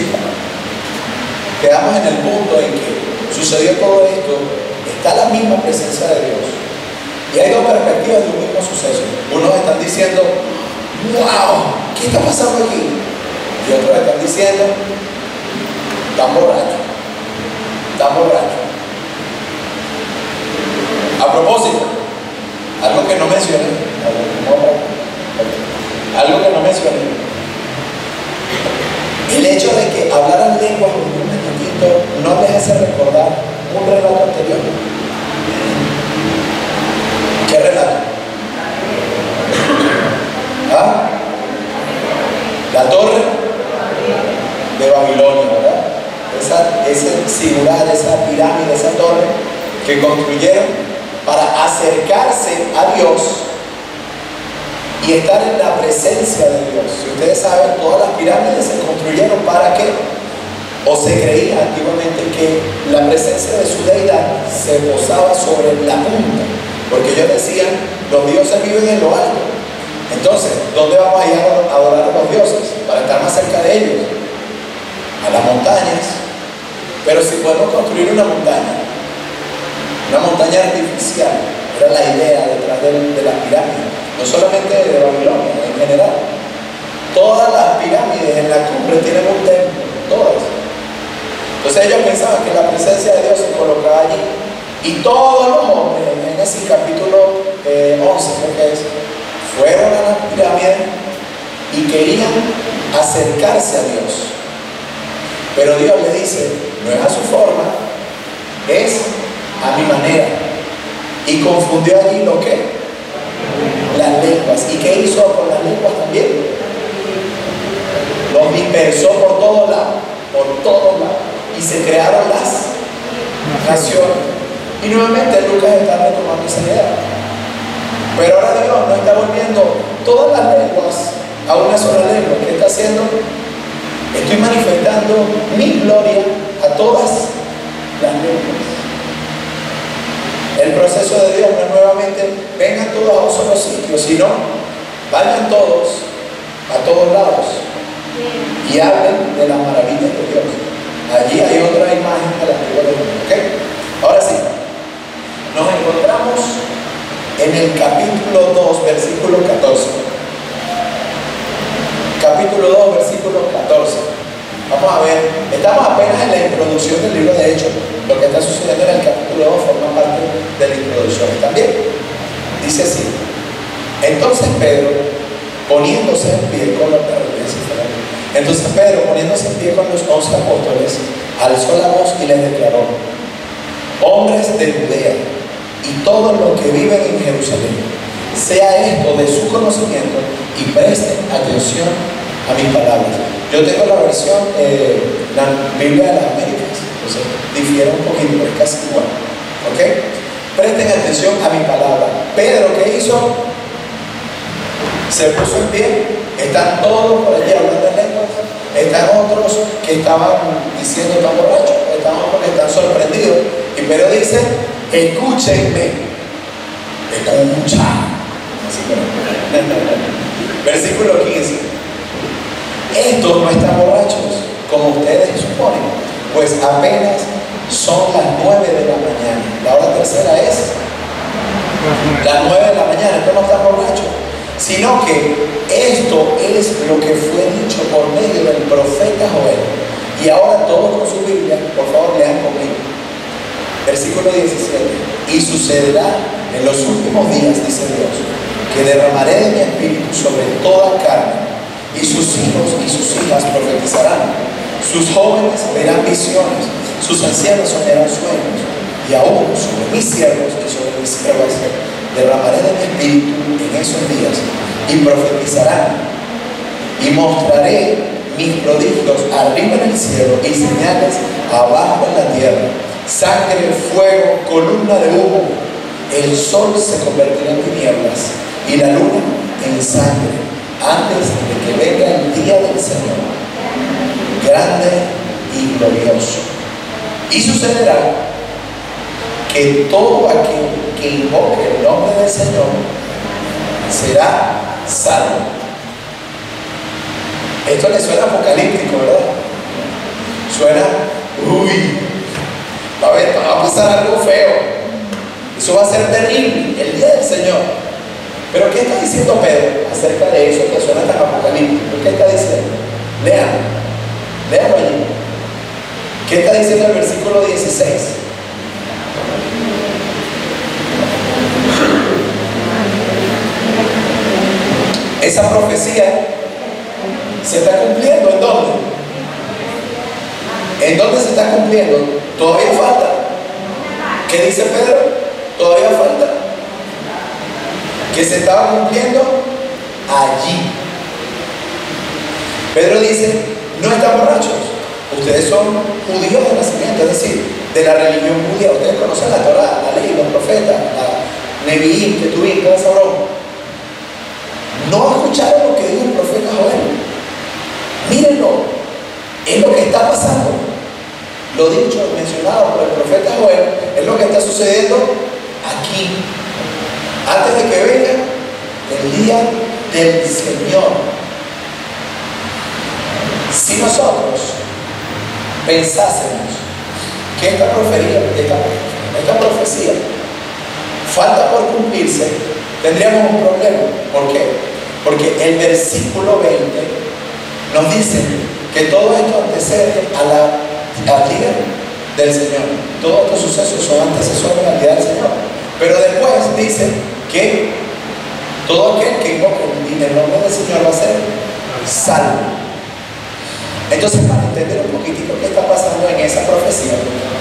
Quedamos en el punto en que sucedió todo esto, está la misma presencia de Dios. Y hay dos perspectivas de un mismo suceso. Unos están diciendo, ¡wow! ¿Qué está pasando aquí? Y otros están diciendo, están borrachos. A propósito, algo que no mencioné, el hecho de que hablaran lenguas en un momentito no les hace recordar un relato anterior. ¿Qué relato? ¿Ah? La torre de Babilonia, ¿verdad? Ese sigural, esa pirámide, esa torre que construyeron para acercarse a Dios y estar en la presencia de Dios. Si ustedes saben, todas las pirámides se construyeron ¿para qué? O se creía antiguamente que la presencia de su deidad se posaba sobre la punta, porque ellos decían, los dioses viven en lo alto. Entonces, ¿dónde vamos a ir a adorar a los dioses? Para estar más cerca de ellos. A las montañas. Pero si podemos construir una montaña artificial, era la idea detrás de las pirámides, no solamente de Babilonia, en general. Todas las pirámides en la cumbre tienen un templo, todas. Entonces ellos pensaban que la presencia de Dios se colocaba allí. Y todos los hombres, en ese capítulo 11, creo que es, fueron a la pirámide y querían acercarse a Dios. Pero Dios le dice, no es a su forma, es a mi manera. Y confundió allí lo que las lenguas. ¿Y qué hizo con las lenguas también? Los dispersó por todos lados, y se crearon las naciones. Y nuevamente Lucas está retomando esa idea. Pero ahora Dios no está volviendo todas las lenguas a una sola lengua. ¿Qué está haciendo? Estoy manifestando mi gloria a todas las lenguas. El proceso de Dios no es nuevamente vengan todos a un solo sitio, sino vayan todos a todos lados y hablen de las maravillas de Dios. Allí hay otra imagen de la figura de Dios. ¿Okay? Ahora sí, nos encontramos en el capítulo 2, versículo 14. Capítulo 2, versículo 14. Vamos a ver, estamos apenas en la introducción del libro de Hechos. Lo que está sucediendo en el capítulo 2 forma parte de la introducción también. Dice así: entonces Pedro, poniéndose en pie con los 11 apóstoles, alzó la voz y les declaró: hombres de Judea y todos los que viven en Jerusalén, sea esto de su conocimiento y presten atención a mis palabras. Yo tengo la versión, la Biblia de las Américas, entonces difiere un poquito, pero es casi igual. ¿Ok? Presten atención a mi palabra. Pedro, ¿qué hizo? Se puso en pie. Están todos por allí hablando en lenguas. Están otros que estaban diciendo están borrachos. Están otros que están sorprendidos. Y Pedro dice: escúchenme. Escucha. Versículo 15. Estos no están borrachos, como ustedes suponen, pues apenas son las 9 de la mañana. La hora tercera es las 9 de la mañana. Estos no están borrachos, sino que esto es lo que fue dicho por medio del profeta Joel. Y ahora todos con su Biblia, por favor, lean conmigo. Versículo 17. Y sucederá en los últimos días, dice Dios, que derramaré de mi espíritu sobre toda carne, y sus hijos y sus hijas profetizarán, sus jóvenes verán visiones, sus ancianos soñarán sueños, y aún sobre mis siervos y sobre mis siervas derramaré de mi espíritu en esos días, y profetizarán, y mostraré mis prodigios arriba en el cielo y señales abajo en la tierra: sangre, fuego, columna de humo. El sol se convertirá en tinieblas y la luna en sangre, antes de que venga el día del Señor, grande y glorioso. Y sucederá que todo aquel que invoque el nombre del Señor será salvo. Esto le suena apocalíptico, ¿verdad? Suena, va a pasar algo feo. Eso va a ser terrible, el día del Señor. Pero ¿qué está diciendo Pedro acerca de eso que suena tan apocalíptico? ¿Qué está diciendo? Léalo allí. ¿Qué está diciendo el versículo 16? Esa profecía se está cumpliendo. ¿En dónde? ¿En dónde se está cumpliendo? Todavía falta. ¿Qué dice Pedro? Todavía falta. Que se estaba cumpliendo allí. Pedro dice: no están borrachos, ustedes son judíos de nacimiento, es decir, de la religión judía. Ustedes conocen la Torá, la ley, los profetas, la Nevi'im, que tuvieron toda esa broma. No escucharon lo que dijo el profeta Joel. Mírenlo, es lo que está pasando. lo dicho, mencionado por el profeta Joel, es lo que está sucediendo aquí, antes de que venga el día del Señor. Si nosotros pensásemos que esta profecía falta por cumplirse, tendríamos un problema. ¿Por qué? Porque el versículo 20 nos dice que todo esto antecede al día del Señor. Todos estos sucesos son antecesores al día del Señor. Pero después dice que todo aquel que invoque el nombre del Señor va a ser salvo. Entonces, para entender un poquitito qué está pasando en esa profecía,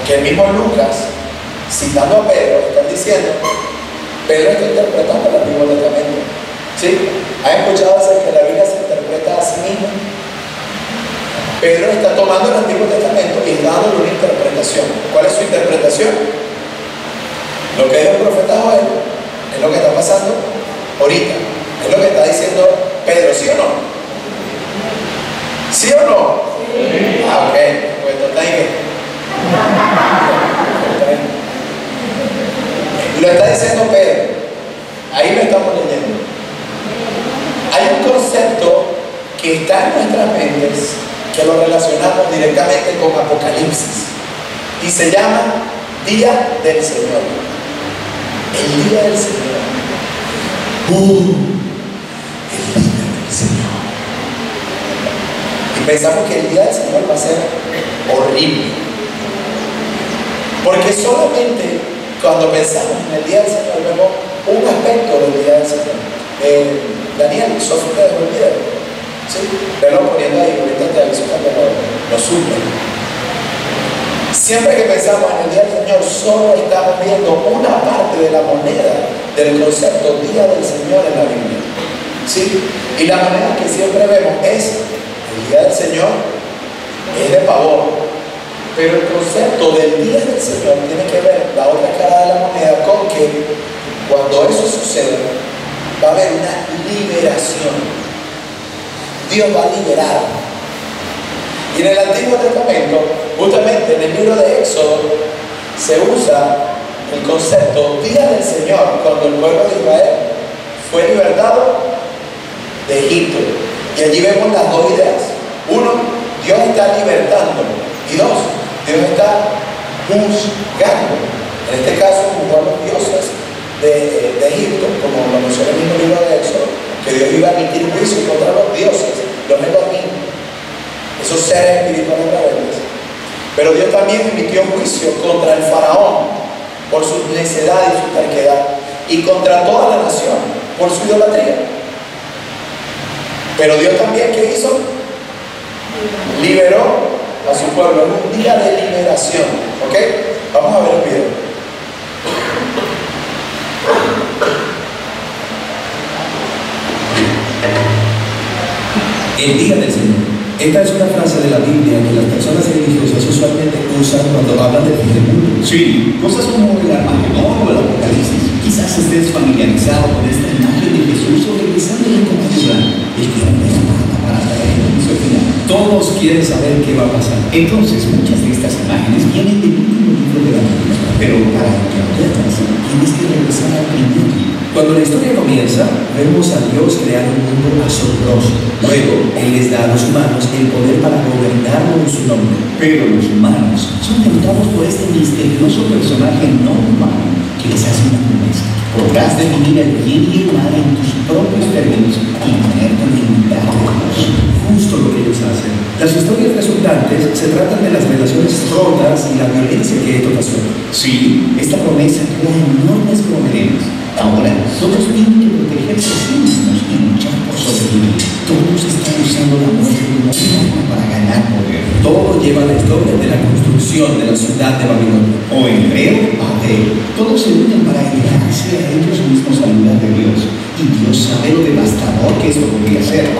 que el mismo Lucas, citando a Pedro, está diciendo, Pedro está interpretando el Antiguo Testamento. ¿Sí? ¿Han escuchado que la Biblia se interpreta a sí misma? Pedro está tomando el Antiguo Testamento y está dándole una interpretación. ¿Cuál es su interpretación? Lo que dijo el profeta Joel es lo que está pasando ahorita. Es lo que está diciendo Pedro, ¿sí o no? ¿Sí o no? Sí. Ah, ok. Pues esto está ahí. Lo está diciendo Pedro. Ahí lo estamos leyendo. Hay un concepto que está en nuestras mentes que lo relacionamos directamente con Apocalipsis y se llama Día del Señor. El Día del Señor. El Día del Señor. Y pensamos que el Día del Señor va a ser horrible, porque solamente cuando pensamos en el Día del Señor vemos un aspecto del Día del Señor. Daniel, Sofía de el video, ¿sí? Verlo poniendo ahí, ahorita te aviso cuando lo suben. Siempre que pensamos en el Día del Señor, solo estamos viendo una parte de la moneda del concepto Día del Señor en la Biblia, ¿sí? Y la moneda que siempre vemos es el Día del Señor, es de pavor. Pero el concepto del Día del Señor tiene que ver la otra cara de la moneda con que cuando eso sucede va a haber una liberación. Dios va a liberar. Y en el Antiguo Testamento, justamente en el libro de Éxodo, se usa el concepto Día del Señor cuando el pueblo de Israel fue libertado de Egipto. Y allí vemos las dos ideas. Uno, Dios está libertando. Y dos, Dios está juzgando. En este caso, juzgó a los dioses de Egipto, como lo menciona el mismo libro de Éxodo, que Dios iba a emitir juicio contra los dioses, los Elohim, esos seres espirituales rebeldes. Pero Dios también emitió juicio contra el faraón por su necedad y su terquedad, y contra toda la nación por su idolatría. Pero Dios también, ¿qué hizo? Liberó a su pueblo en un día de liberación. ¿Ok? Vamos a ver el video. El Día del Señor. Esta es una frase de la Biblia que las personas religiosas usualmente usan cuando hablan del fin del mundo. Sí, cosas como el Armagedón o el Apocalipsis. Quizás estés familiarizado con esta imagen de Jesús regresando en comunidad. El que abre la mano para traer el juicio final. Todos quieren saber qué va a pasar. Entonces, muchas de estas imágenes vienen del último libro de la Biblia, pero para entenderlas, tienes que regresar al primer libro. Cuando la historia comienza, vemos a Dios crear un mundo asombroso. Luego, Él les da a los humanos el poder para gobernarlo en su nombre. Pero los humanos son tentados por este misterioso personaje no humano que les hace una promesa. Podrás definir el bien y el mal en tus propios términos y ponerte en igualdad de Dios. Justo lo que ellos hacen. Las historias resultantes se tratan de las relaciones rotas y la violencia que esto ocasiona. Sí, esta promesa crea enormes problemas. Ahora, todos tienen que protegerse a sí mismos y luchar por sobrevivir. Todos están usando la muerte como un arma para ganar poder. Todo lleva a la historia de la construcción de la ciudad de Babilonia. O en hebreo, Babel. Todos se unen para elevarse a ellos mismos al lugar de Dios. Y Dios sabe lo devastador que esto podría ser.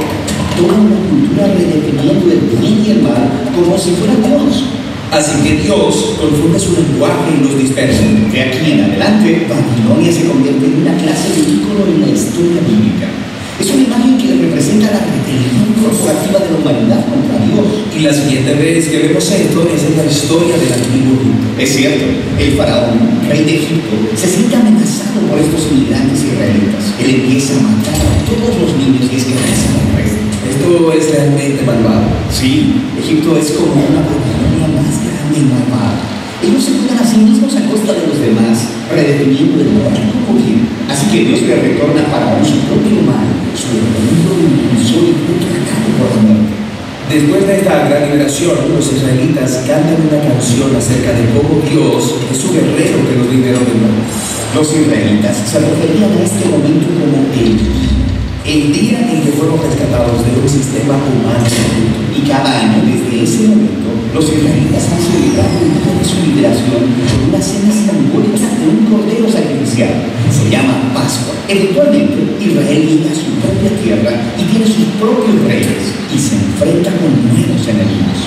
Toda una cultura redefiniendo el bien y el mal como si fuera Dios. Así que Dios confunde su lenguaje y los dispersa. De aquí en adelante, Babilonia se convierte en una clase de ícono en la historia bíblica. Es una imagen que representa la rebelión corporativa de la humanidad contra Dios. Y la siguiente vez que vemos esto es en la historia del antiguo Egipto. Es cierto, el faraón, rey de Egipto, se siente amenazado por estos inmigrantes israelitas. Él empieza a matar a todos los niños y esclaviza al resto. Esto es realmente malvado. Sí, Egipto es como una Babilonia más grande y malvada. Ellos se cuidan a sí mismos a costa de los demás, redefiniendo el poco bien. Así que Dios le retorna a Faraón su propio mal, su orgullo, impulsor y fruto atacado por la muerte. Después de esta gran liberación, los israelitas cantan una canción acerca de cómo Dios es su guerrero que los liberó del mal. Los israelitas se referían a este momento como el día en que fueron rescatados de un sistema humano. Y cada año, desde ese momento, los israelitas han celebrado el día de su liberación con una cena simbólica de un cordero sacrificial. Se llama Pascua. Eventualmente, Israel llega a su propia tierra y tiene sus propios reyes y se enfrenta con nuevos enemigos.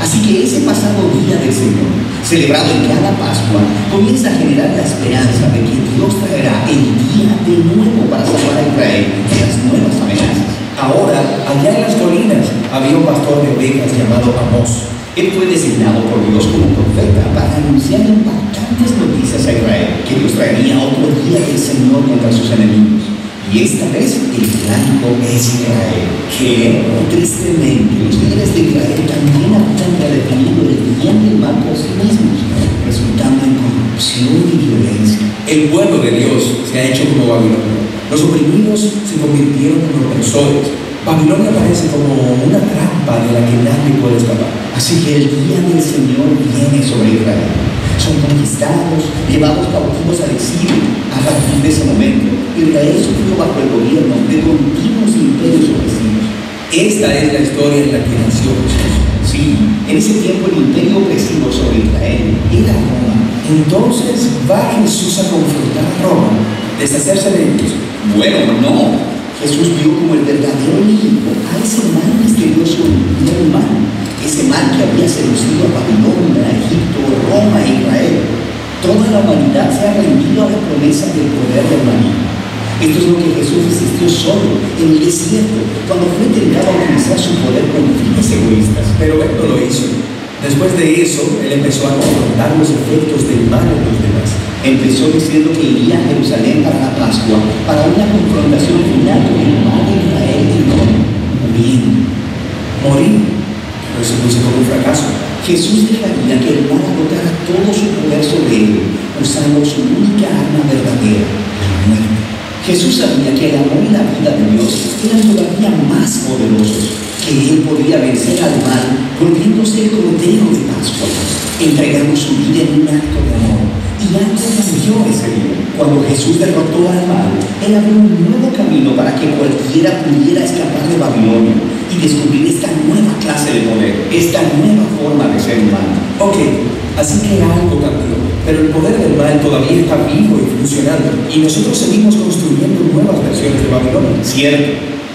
Así que ese pasado día del Señor, celebrado en cada Pascua, comienza a generar la esperanza de que Dios traerá el día de nuevo para salvar a Israel de las nuevas amenazas. Ahora, allá en las colinas, había un pastor de ovejas llamado Amós. Él fue designado por Dios como profeta para anunciar impactantes noticias a Israel, que Dios traería otro día del Señor contra sus enemigos. Y esta vez el blanco es Israel, que tristemente los líderes de Israel también habían redefinido el bien y el mal por sí mismos, resultando en corrupción y violencia. El pueblo de Dios se ha hecho como Babilonia. Los oprimidos se convirtieron en opresores. Babilonia parece como una trampa de la que nadie puede escapar. Así que el día del Señor viene sobre Israel. Son conquistados, llevados cautivos al exilio. A partir de ese momento, Israel sufrió bajo el gobierno de continuos imperios opresivos. Esta es la historia en la que nació Jesús. Sí, en ese tiempo el imperio opresivo sobre Israel era Roma. Entonces va Jesús a confrontar a Roma, deshacerse de ellos. Bueno, no. Jesús vio como el verdadero enemigo a ese mal misterioso no humano, ese mal que había seducido a Babilonia, Egipto, Roma e Israel. Toda la humanidad se ha rendido a la promesa del poder del maligno. Esto es lo que Jesús resistió solo en el desierto, cuando fue tentado a utilizar su poder con fines egoístas. Pero él no lo hizo. Después de eso, él empezó a confrontar los efectos del mal en los demás. Empezó diciendo que iría a Jerusalén para la Pascua, para una confrontación final con el mal de Israel y Roma, muriendo. Morir, pero eso luce como un fracaso. Jesús dejaría que el mal agotara todo su poder sobre él, usando su única arma verdadera, la muerte. Jesús sabía que el amor y la vida de Dios eran todavía más poderosos, que él podría vencer al mal, volviéndose el cordero de Pascua, entregando su vida en un acto de amor. Y algo cambió ese día. Cuando Jesús derrotó al mal, él abrió un nuevo camino para que cualquiera pudiera escapar de Babilonia y descubrir esta nueva clase de poder, esta nueva forma de ser humano. Ok, así que algo cambió, pero el poder del mal todavía está vivo y funcionando, y nosotros seguimos construyendo nuevas versiones de Babilonia. Cierto,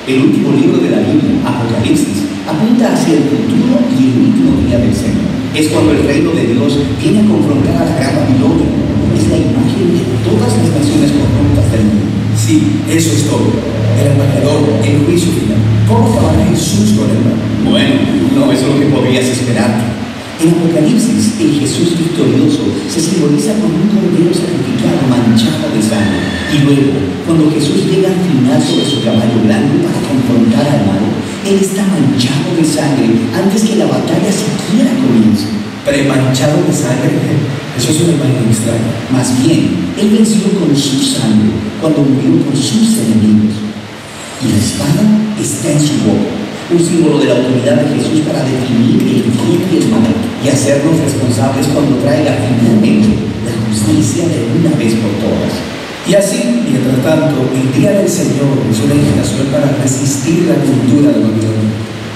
el último libro de la Biblia, Apocalipsis, apunta hacia el futuro y el último día del Señor. Es cuando el reino de Dios viene a confrontar a la gran Babilonia. Es la imagen de todas las naciones corruptas del mundo. Sí, eso es todo. El Armagedón, el juicio final. ¿Cómo acabará Jesús con el mal? Bueno, no es lo que podrías esperar. En Apocalipsis, el Jesús victorioso se simboliza con un cordero sacrificado manchado de sangre. Y luego, cuando Jesús llega al final sobre su caballo blanco para confrontar al mal, él está manchado de sangre antes que la batalla siquiera comience. ¿Premanchado de sangre? Eso es una imagen extraña. Más bien, él venció con su sangre cuando murió con sus enemigos. Y la espada está en su boca, un símbolo de la autoridad de Jesús para definir el bien y el mal y hacernos responsables cuando traiga finalmente la justicia de una vez por todas. Y así, mientras tanto, el día del Señor es una invitación para resistir la cultura de Babilonia.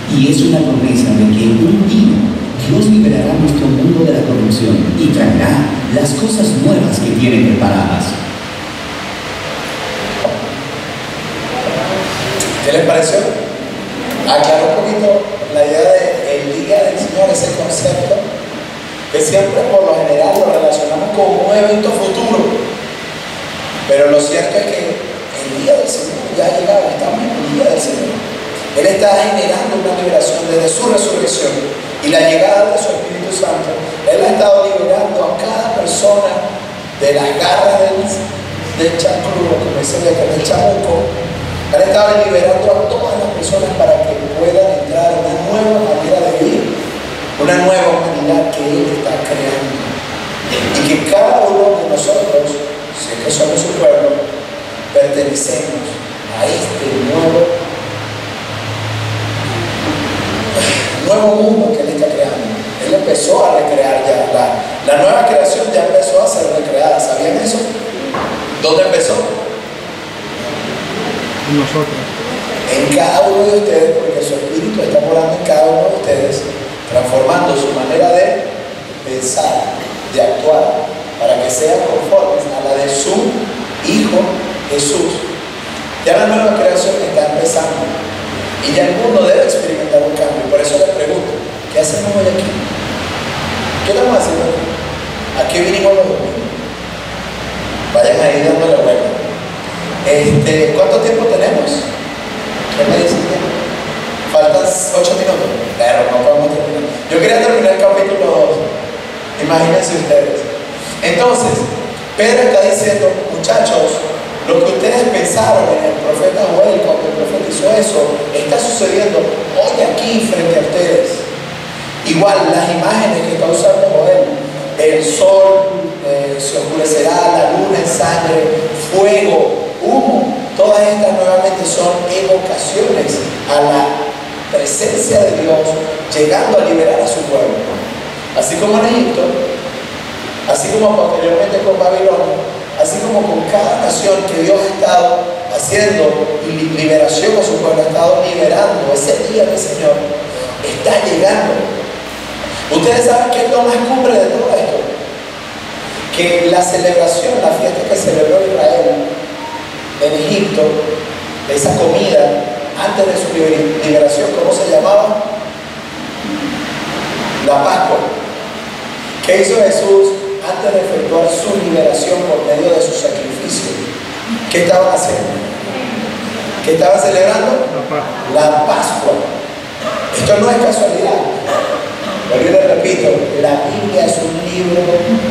Y es una promesa de que un día Dios liberará nuestro mundo de la corrupción y traerá las cosas nuevas que tiene preparadas. ¿Qué les pareció? Aclaró un poquito la idea de el día del Señor, ese concepto que siempre por lo general lo relacionamos con un evento futuro, pero lo cierto es que el el día del Señor ya ha llegado, estamos en el día del Señor. Él está generando una liberación desde su resurrección y la llegada de su Espíritu Santo. Él ha estado liberando a cada persona de las garras del chancludo, como dicen del chamuco. Él ha estado liberando a todas las personas para que puedan entrar a una nueva manera de vivir, una nueva humanidad que Él está creando. Y que cada uno de nosotros, si es que somos su pueblo, pertenecemos a este nuevo mundo que Él está creando. Él empezó a recrear ya, la nueva creación ya empezó a ser recreada. ¿Sabían eso? ¿Dónde empezó? Nosotros. En cada uno de ustedes, porque su Espíritu está morando en cada uno de ustedes, transformando su manera de pensar, de actuar, para que sean conformes a la de su Hijo Jesús. Ya la nueva creación está empezando y ya el mundo debe experimentar un cambio. Por eso les pregunto, ¿qué hacemos hoy aquí? ¿Qué estamos haciendo aquí? ¿A qué vinimos los domingos? Vayan ahí dándole vuelta. ¿Cuánto tiempo tenemos? ¿Qué me dicen? Faltan 8 minutos. Pero no podemos terminar. Yo quería terminar el capítulo 2. Imagínense ustedes. Entonces, Pedro está diciendo, muchachos, lo que ustedes pensaron en el profeta Joel cuando profetizó eso, está sucediendo hoy aquí frente a ustedes. Igual, las imágenes que está usando Joel, el sol se oscurecerá, la luna en sangre, fuego, humo, todas estas nuevamente son evocaciones a la presencia de Dios llegando a liberar a su pueblo. Así como en Egipto, así como posteriormente con Babilonia, así como con cada nación que Dios ha estado haciendo liberación a su pueblo, ha estado liberando. Ese día del Señor está llegando. Ustedes saben qué es lo más cumbre de todo esto, que la celebración, la fiesta que celebró Israel en Egipto, esa comida antes de su liberación, ¿cómo se llamaba? La Pascua. ¿Qué hizo Jesús antes de efectuar su liberación por medio de su sacrificio? ¿Qué estaban haciendo? ¿Qué estaban celebrando? La Pascua. Esto no es casualidad. Pero yo les repito, la Biblia es un libro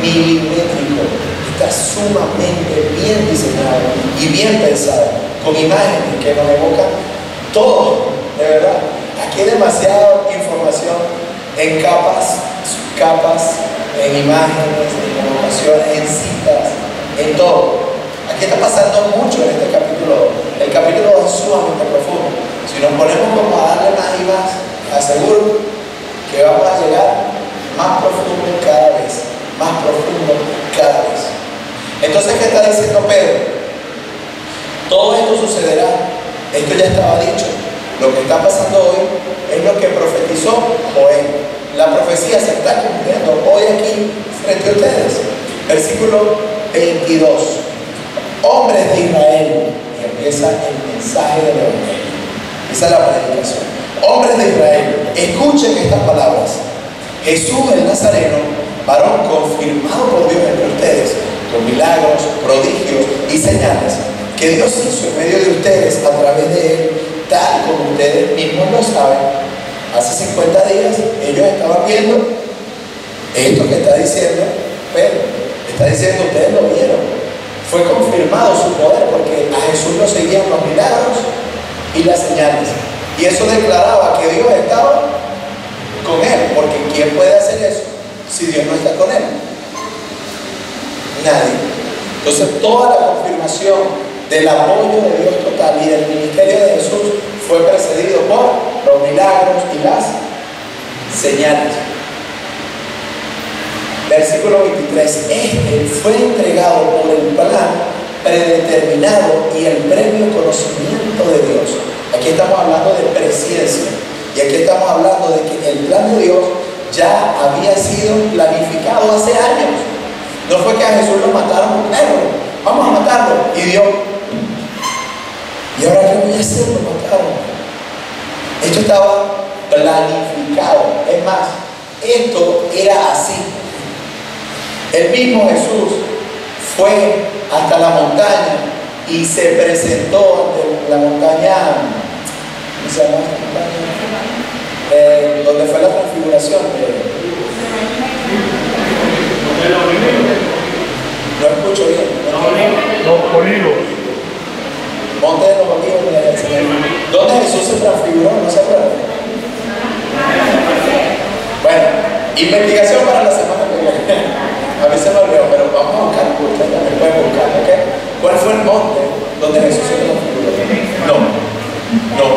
milimétrico. Está sumamente bien diseñado y bien pensado, con imágenes que nos evocan todo, de verdad. Aquí hay demasiada información en capas, subcapas, en imágenes, en evocaciones, en citas, en todo. Aquí está pasando mucho en este capítulo. El capítulo es sumamente profundo. Si nos ponemos como a darle más y más, aseguro que vamos a llegar más profundo cada vez, más profundo cada vez. Entonces, ¿qué está diciendo Pedro? Todo esto sucederá, esto ya estaba dicho. Lo que está pasando hoy es lo que profetizó Joel. La profecía se está cumpliendo hoy aquí frente a ustedes. Versículo 22. Hombres de Israel, y empieza el mensaje del Evangelio. Esa es la predicación. Hombres de Israel, escuchen estas palabras. Jesús el Nazareno, varón confirmado por Dios entre ustedes, con milagros, prodigios y señales que Dios hizo en medio de ustedes a través de él, tal como ustedes mismos lo saben. Hace 50 días ellos estaban viendo esto que está diciendo Pedro. Está diciendo, ustedes lo vieron. Fue confirmado su poder porque a Jesús lo seguían los milagros y las señales. Y eso declaraba que Dios estaba con él, porque ¿quién puede hacer eso si Dios no está con él? Nadie. Entonces toda la confirmación del apoyo de Dios total y del ministerio de Jesús fue precedido por los milagros y las señales. Versículo 23. Este fue entregado por el plan predeterminado y el previo conocimiento de Dios. Aquí estamos hablando de presciencia. Y aquí estamos hablando de que el plan de Dios ya había sido planificado hace años. No fue que a Jesús lo mataron primero, vamos a matarlo. Y Dios, ¿y ahora qué voy a hacer? Lo mataron. Esto estaba planificado. Es más, esto era así. El mismo Jesús fue hasta la montaña y se presentó ante la montaña, ¿cómo se llama esta montaña? Donde fue la transfiguración. No escucho bien. Los Olivos. Monte de los Olivos. ¿Dónde Jesús se transfiguró? ¿No se acuerdan? Bueno, investigación para la semana que viene. A mí se me olvidó, pero vamos a buscar, ustedes también pueden buscar, ¿ok? ¿Cuál fue el monte donde Jesús se transfiguró? No,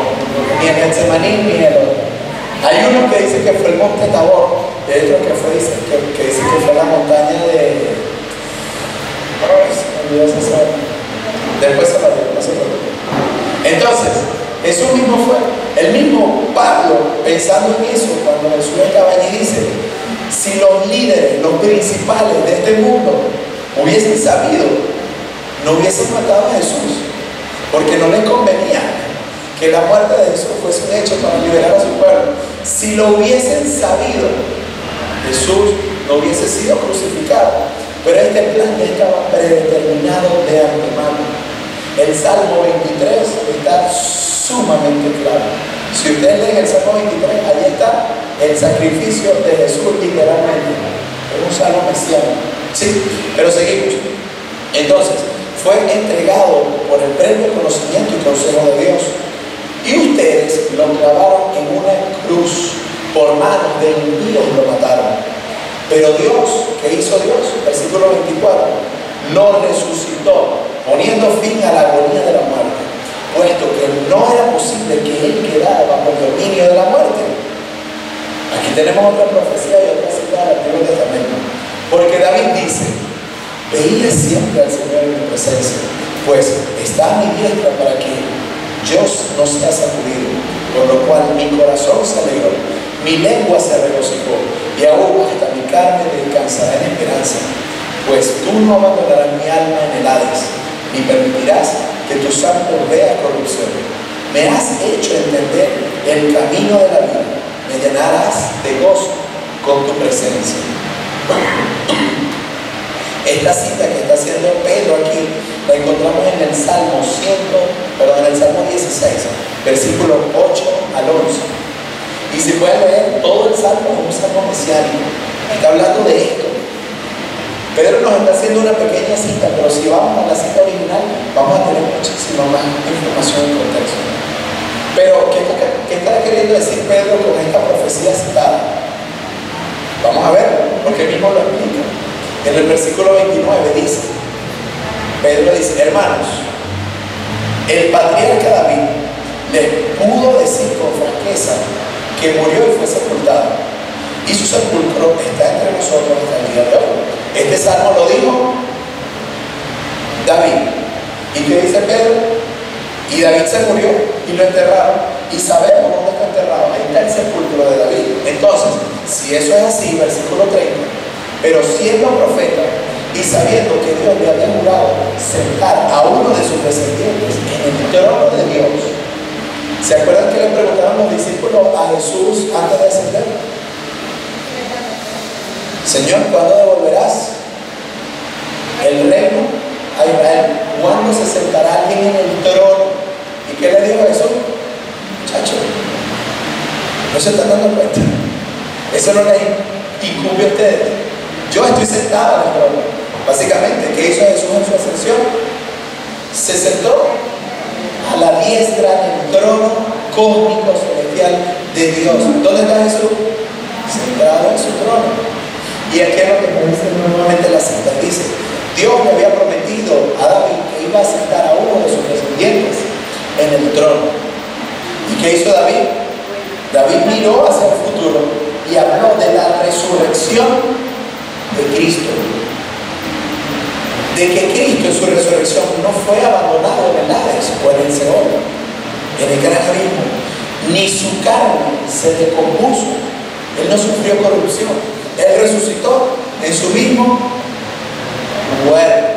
ni en Getsemaní ni en el otro. Hay uno que dice que fue el monte Tabor, y hay otro que dice que fue la montaña de... Ay, se me olvidó esa zona. Después se la digo, no se preocupe. Entonces, Jesús mismo fue, el mismo Pablo, pensando en eso, cuando Jesús estaba allí, dice, si los líderes, los principales de este mundo hubiesen sabido, no hubiesen matado a Jesús, porque no les convenía que la muerte de Jesús fuese un hecho para liberar a su pueblo. Si lo hubiesen sabido, Jesús no hubiese sido crucificado, pero este plan ya estaba predeterminado de antemano. El Salmo 23 está sumamente claro. Si ustedes leen el Salmo 23, ahí está el sacrificio de Jesús literalmente. Es un salmo mesiánico. Sí, pero seguimos. Entonces, fue entregado por el pleno conocimiento y consejo de Dios. Y ustedes lo clavaron en una cruz, por manos de impíos lo mataron. Pero Dios, ¿qué hizo Dios? Versículo 24, lo resucitó, poniendo fin a la agonía de la muerte, puesto que no era posible que él quedara bajo el dominio de la muerte. Aquí tenemos otra profecía y otra cita del Antiguo Testamento. Porque David dice, veía siempre al Señor en mi presencia, pues está a mi diestra para que yo no sea sacudido, por lo cual mi corazón se alegró, mi lengua se regocijó, y aún hasta mi carne descansará en esperanza, pues tú no abandonarás mi alma en el Hades, ni permitirás que tu santo vea corrupción. Me has hecho entender el camino de la vida, me llenarás de gozo con tu presencia. Esta cita que está haciendo Pedro aquí la encontramos en el Salmo 16, versículos 8 al 11. Y si pueden leer todo el Salmo, es un salmo mesiánico. Está hablando de esto. Pedro nos está haciendo una pequeña cita, pero si vamos a la cita original, vamos a tener muchísima más información en contexto. Pero, ¿qué está queriendo decir Pedro con esta profecía citada? Vamos a ver, porque él mismo lo explica. En el versículo 29 dice, Pedro dice, hermanos, el patriarca David les pudo decir con franqueza que murió y fue sepultado, y su sepulcro está entre nosotros hasta el día de hoy. Este salmo lo dijo David. ¿Y qué dice Pedro? Y David se murió y lo enterraron, y sabemos dónde está enterrado. Ahí está el sepulcro de David. Entonces, si eso es así, versículo 30, pero siendo profeta y sabiendo que Dios le había jurado sentar a uno de sus descendientes en el trono de Dios, ¿se acuerdan que le preguntaron los discípulos a Jesús antes de ascender? Señor, ¿cuándo devolverás el reino a Israel? ¿Cuándo se sentará alguien en el trono? ¿Y qué le dijo Jesús? Muchachos, no se están dando cuenta. Eso no les incumbe a ustedes. Yo estoy sentado en el trono. Básicamente, ¿qué hizo Jesús en su ascensión? Se sentó a la diestra en el trono cósmico celestial de Dios. ¿Dónde está Jesús? Sentado en su trono. Y aquí es lo que me dice nuevamente la cita. Dice, Dios le había prometido a David que iba a sentar a uno de sus descendientes en el trono. ¿Y qué hizo David? David miró hacia el futuro y habló de la resurrección de Cristo. De que Cristo en su resurrección no fue abandonado en el Hades o en el Seol, en el gran abismo, ni su carne se decompuso. Él no sufrió corrupción. Él resucitó en su mismo cuerpo.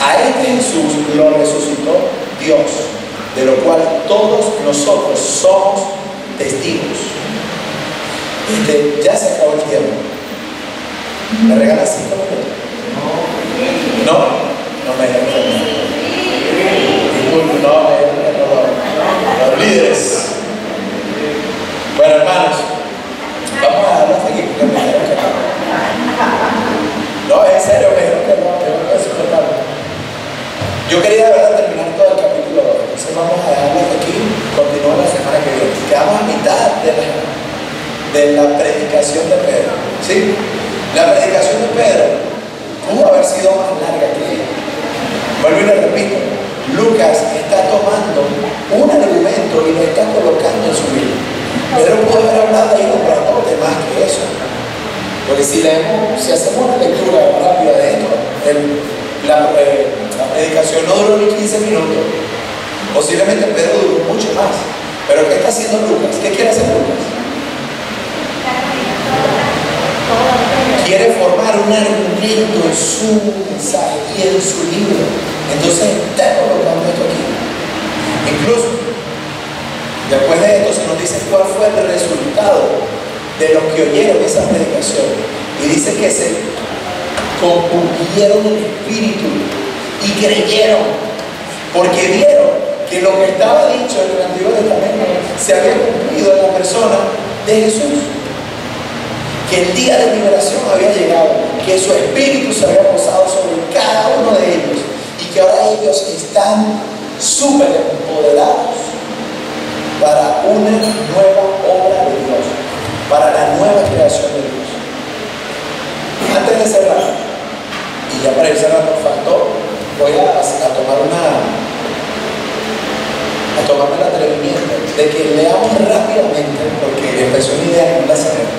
A este Jesús lo resucitó Dios, de lo cual todos nosotros somos testigos. Ya se acabó el tiempo. ¿Me regalas 5 minutos? No me regalas. Yo quería de verdad terminar todo el capítulo 2, entonces vamos a dejarlo hasta aquí, continúa la semana que viene. Quedamos a mitad de la predicación de Pedro, ¿sí? La predicación de Pedro pudo haber sido más larga que ella. Vuelvo y le repito, Lucas está tomando un argumento y lo está colocando en su vida. Pedro pudo haber hablado ahí un rato de más que eso. Porque si hacemos una lectura rápida de esto, la predicación no duró ni 15 minutos. Posiblemente Pedro duró mucho más. Pero ¿qué está haciendo Lucas? ¿Qué quiere hacer Lucas? Quiere formar un argumento en su mensaje y en su libro. Entonces está colocando esto aquí. Incluso, después de esto se nos dice cuál fue el resultado de los que oyeron esa predicación. Y dice que se compungieron en espíritu y creyeron, porque vieron que lo que estaba dicho en el Antiguo Testamento se había cumplido en la persona de Jesús, que el día de liberación había llegado, que su espíritu se había posado sobre cada uno de ellos y que ahora ellos están súper empoderados para una nueva obra de Dios, para la nueva creación de Dios. Antes de cerrar, y ya para ir cerrando faltó, voy a tomarme el atrevimiento de que leamos rápidamente, porque empezó mi idea en la semana,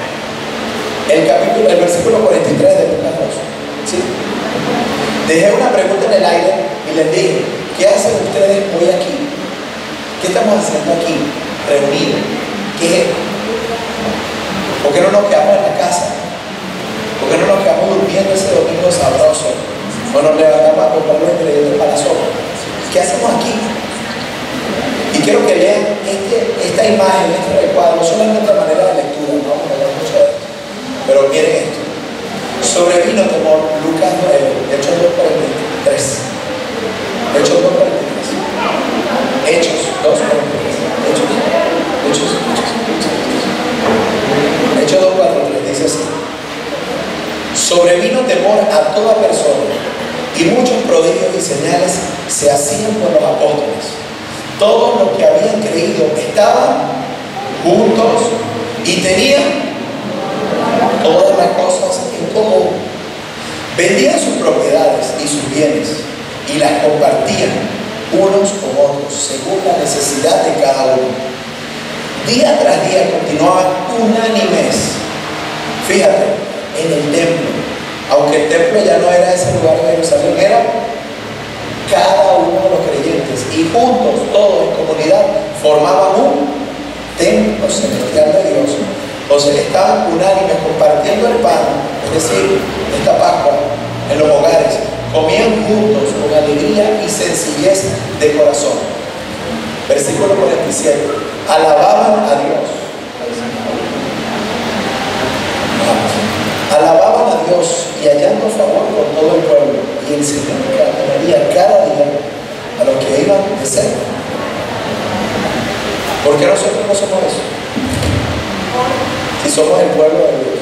el versículo 43 de Lucas 2. ¿Sí? Dejé una pregunta en el aire y les dije, ¿qué hacen ustedes hoy aquí? ¿Qué estamos haciendo aquí? Reunidos. ¿Qué es esto? ¿Por qué no nos quedamos en la casa? ¿Por qué no nos quedamos durmiendo ese domingo sabroso? ¿O nos levantamos a comprar los ingredientes para la sopa? ¿Qué hacemos aquí? Y quiero que lean esta imagen, este recuadro, no solamente de manera de lectura, no vamos a leer mucho de esto, pero miren esto. Sobrevino temor, Lucas 9, Hechos 2:43. Hechos 2:43. Hechos 2:43. Dice así: sobrevino temor a toda persona, y muchos prodigios y señales se hacían por los apóstoles. Todos los que habían creído estaban juntos y tenían todas las cosas en común. Vendían sus propiedades y sus bienes y las compartían unos con otros según la necesidad de cada uno. Día tras día continuaban unánimes, fíjate, en el templo. Aunque el templo ya no era ese lugar de Jerusalén, era cada uno de los creyentes, y juntos, todos en comunidad, formaban un templo celestial de Dios. Entonces estaban unánimes compartiendo el pan, es decir, esta Pascua, en los hogares. Comían juntos con alegría y sencillez de corazón. Versículo 47. Alababan a Dios. Alababan a Dios y hallando favor con todo el pueblo, y el Señor añadía cada día a los que iban de cerca. ¿Por qué nosotros no somos eso? Si somos el pueblo de Dios.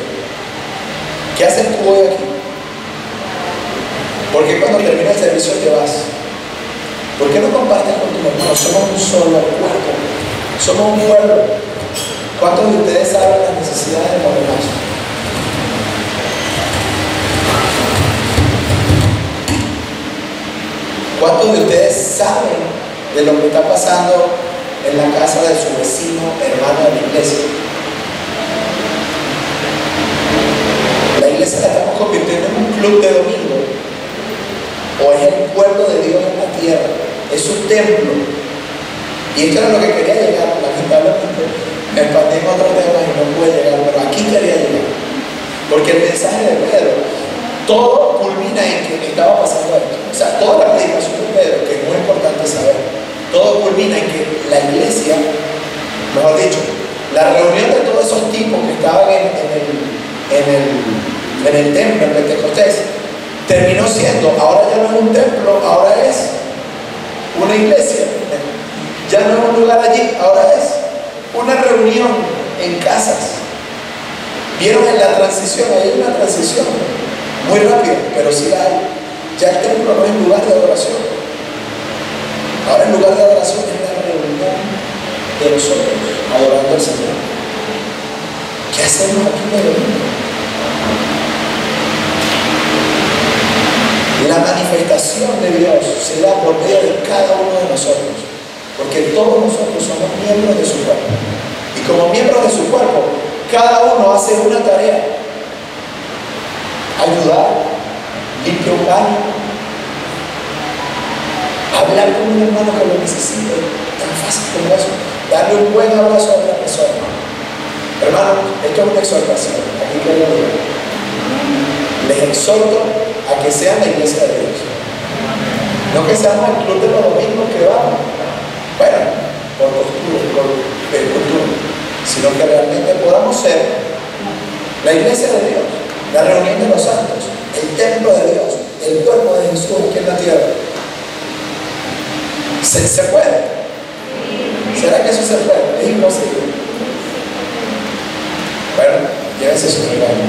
¿Qué haces tú hoy aquí? ¿Por qué cuando termina el servicio te vas? ¿Por qué no compartes con tus hermanos? Somos un solo cuerpo. Somos un pueblo. ¿Cuántos de ustedes saben las necesidades de los demás? ¿Cuántos de ustedes saben de lo que está pasando en la casa de su vecino, hermano de la iglesia? La iglesia la estamos convirtiendo en un club de domingo, o es el pueblo de Dios en la tierra, es su templo. Y esto era lo que quería llegar. Lamentablemente me expandí en otros temas y no pude llegar, pero aquí quería llegar, porque el mensaje de Pedro, todo culmina en que estaba pasando esto. O sea, toda la predicación de Pedro, que es muy importante saber, todo culmina en que la iglesia, mejor dicho, la reunión de todos esos tipos que estaban en el templo, en Pentecostés, terminó siendo, ahora ya no es un templo, ahora es una iglesia. Ya no es un lugar allí, ahora es una reunión en casas. ¿Vieron en la transición? Hay una transición muy rápida, pero sí la hay. Ya el templo no es lugar de adoración, Ahora el lugar de adoración es la reunión de nosotros, adorando al Señor. ¿Qué hacemos aquí en el domingo? La manifestación de Dios se da por medio de cada uno de nosotros, porque todos nosotros somos miembros de su cuerpo. Y como miembros de su cuerpo, cada uno hace una tarea: ayudar, limpiar un baño, hablar con un hermano que lo necesite, tan fácil como eso, darle un buen abrazo a otra persona. Hermano, esto es una exhortación, aquí que lo digo. Les exhorto a que sean la iglesia de Dios. No que seamos el club de los domingos que vamos, bueno, por costumbre, sino que realmente podamos ser la iglesia de Dios, la reunión de los santos, el templo de Dios, el cuerpo de Jesús aquí en la tierra. ¿Se puede? ¿Será que eso se puede? Es imposible. Bueno, llévese su regalo.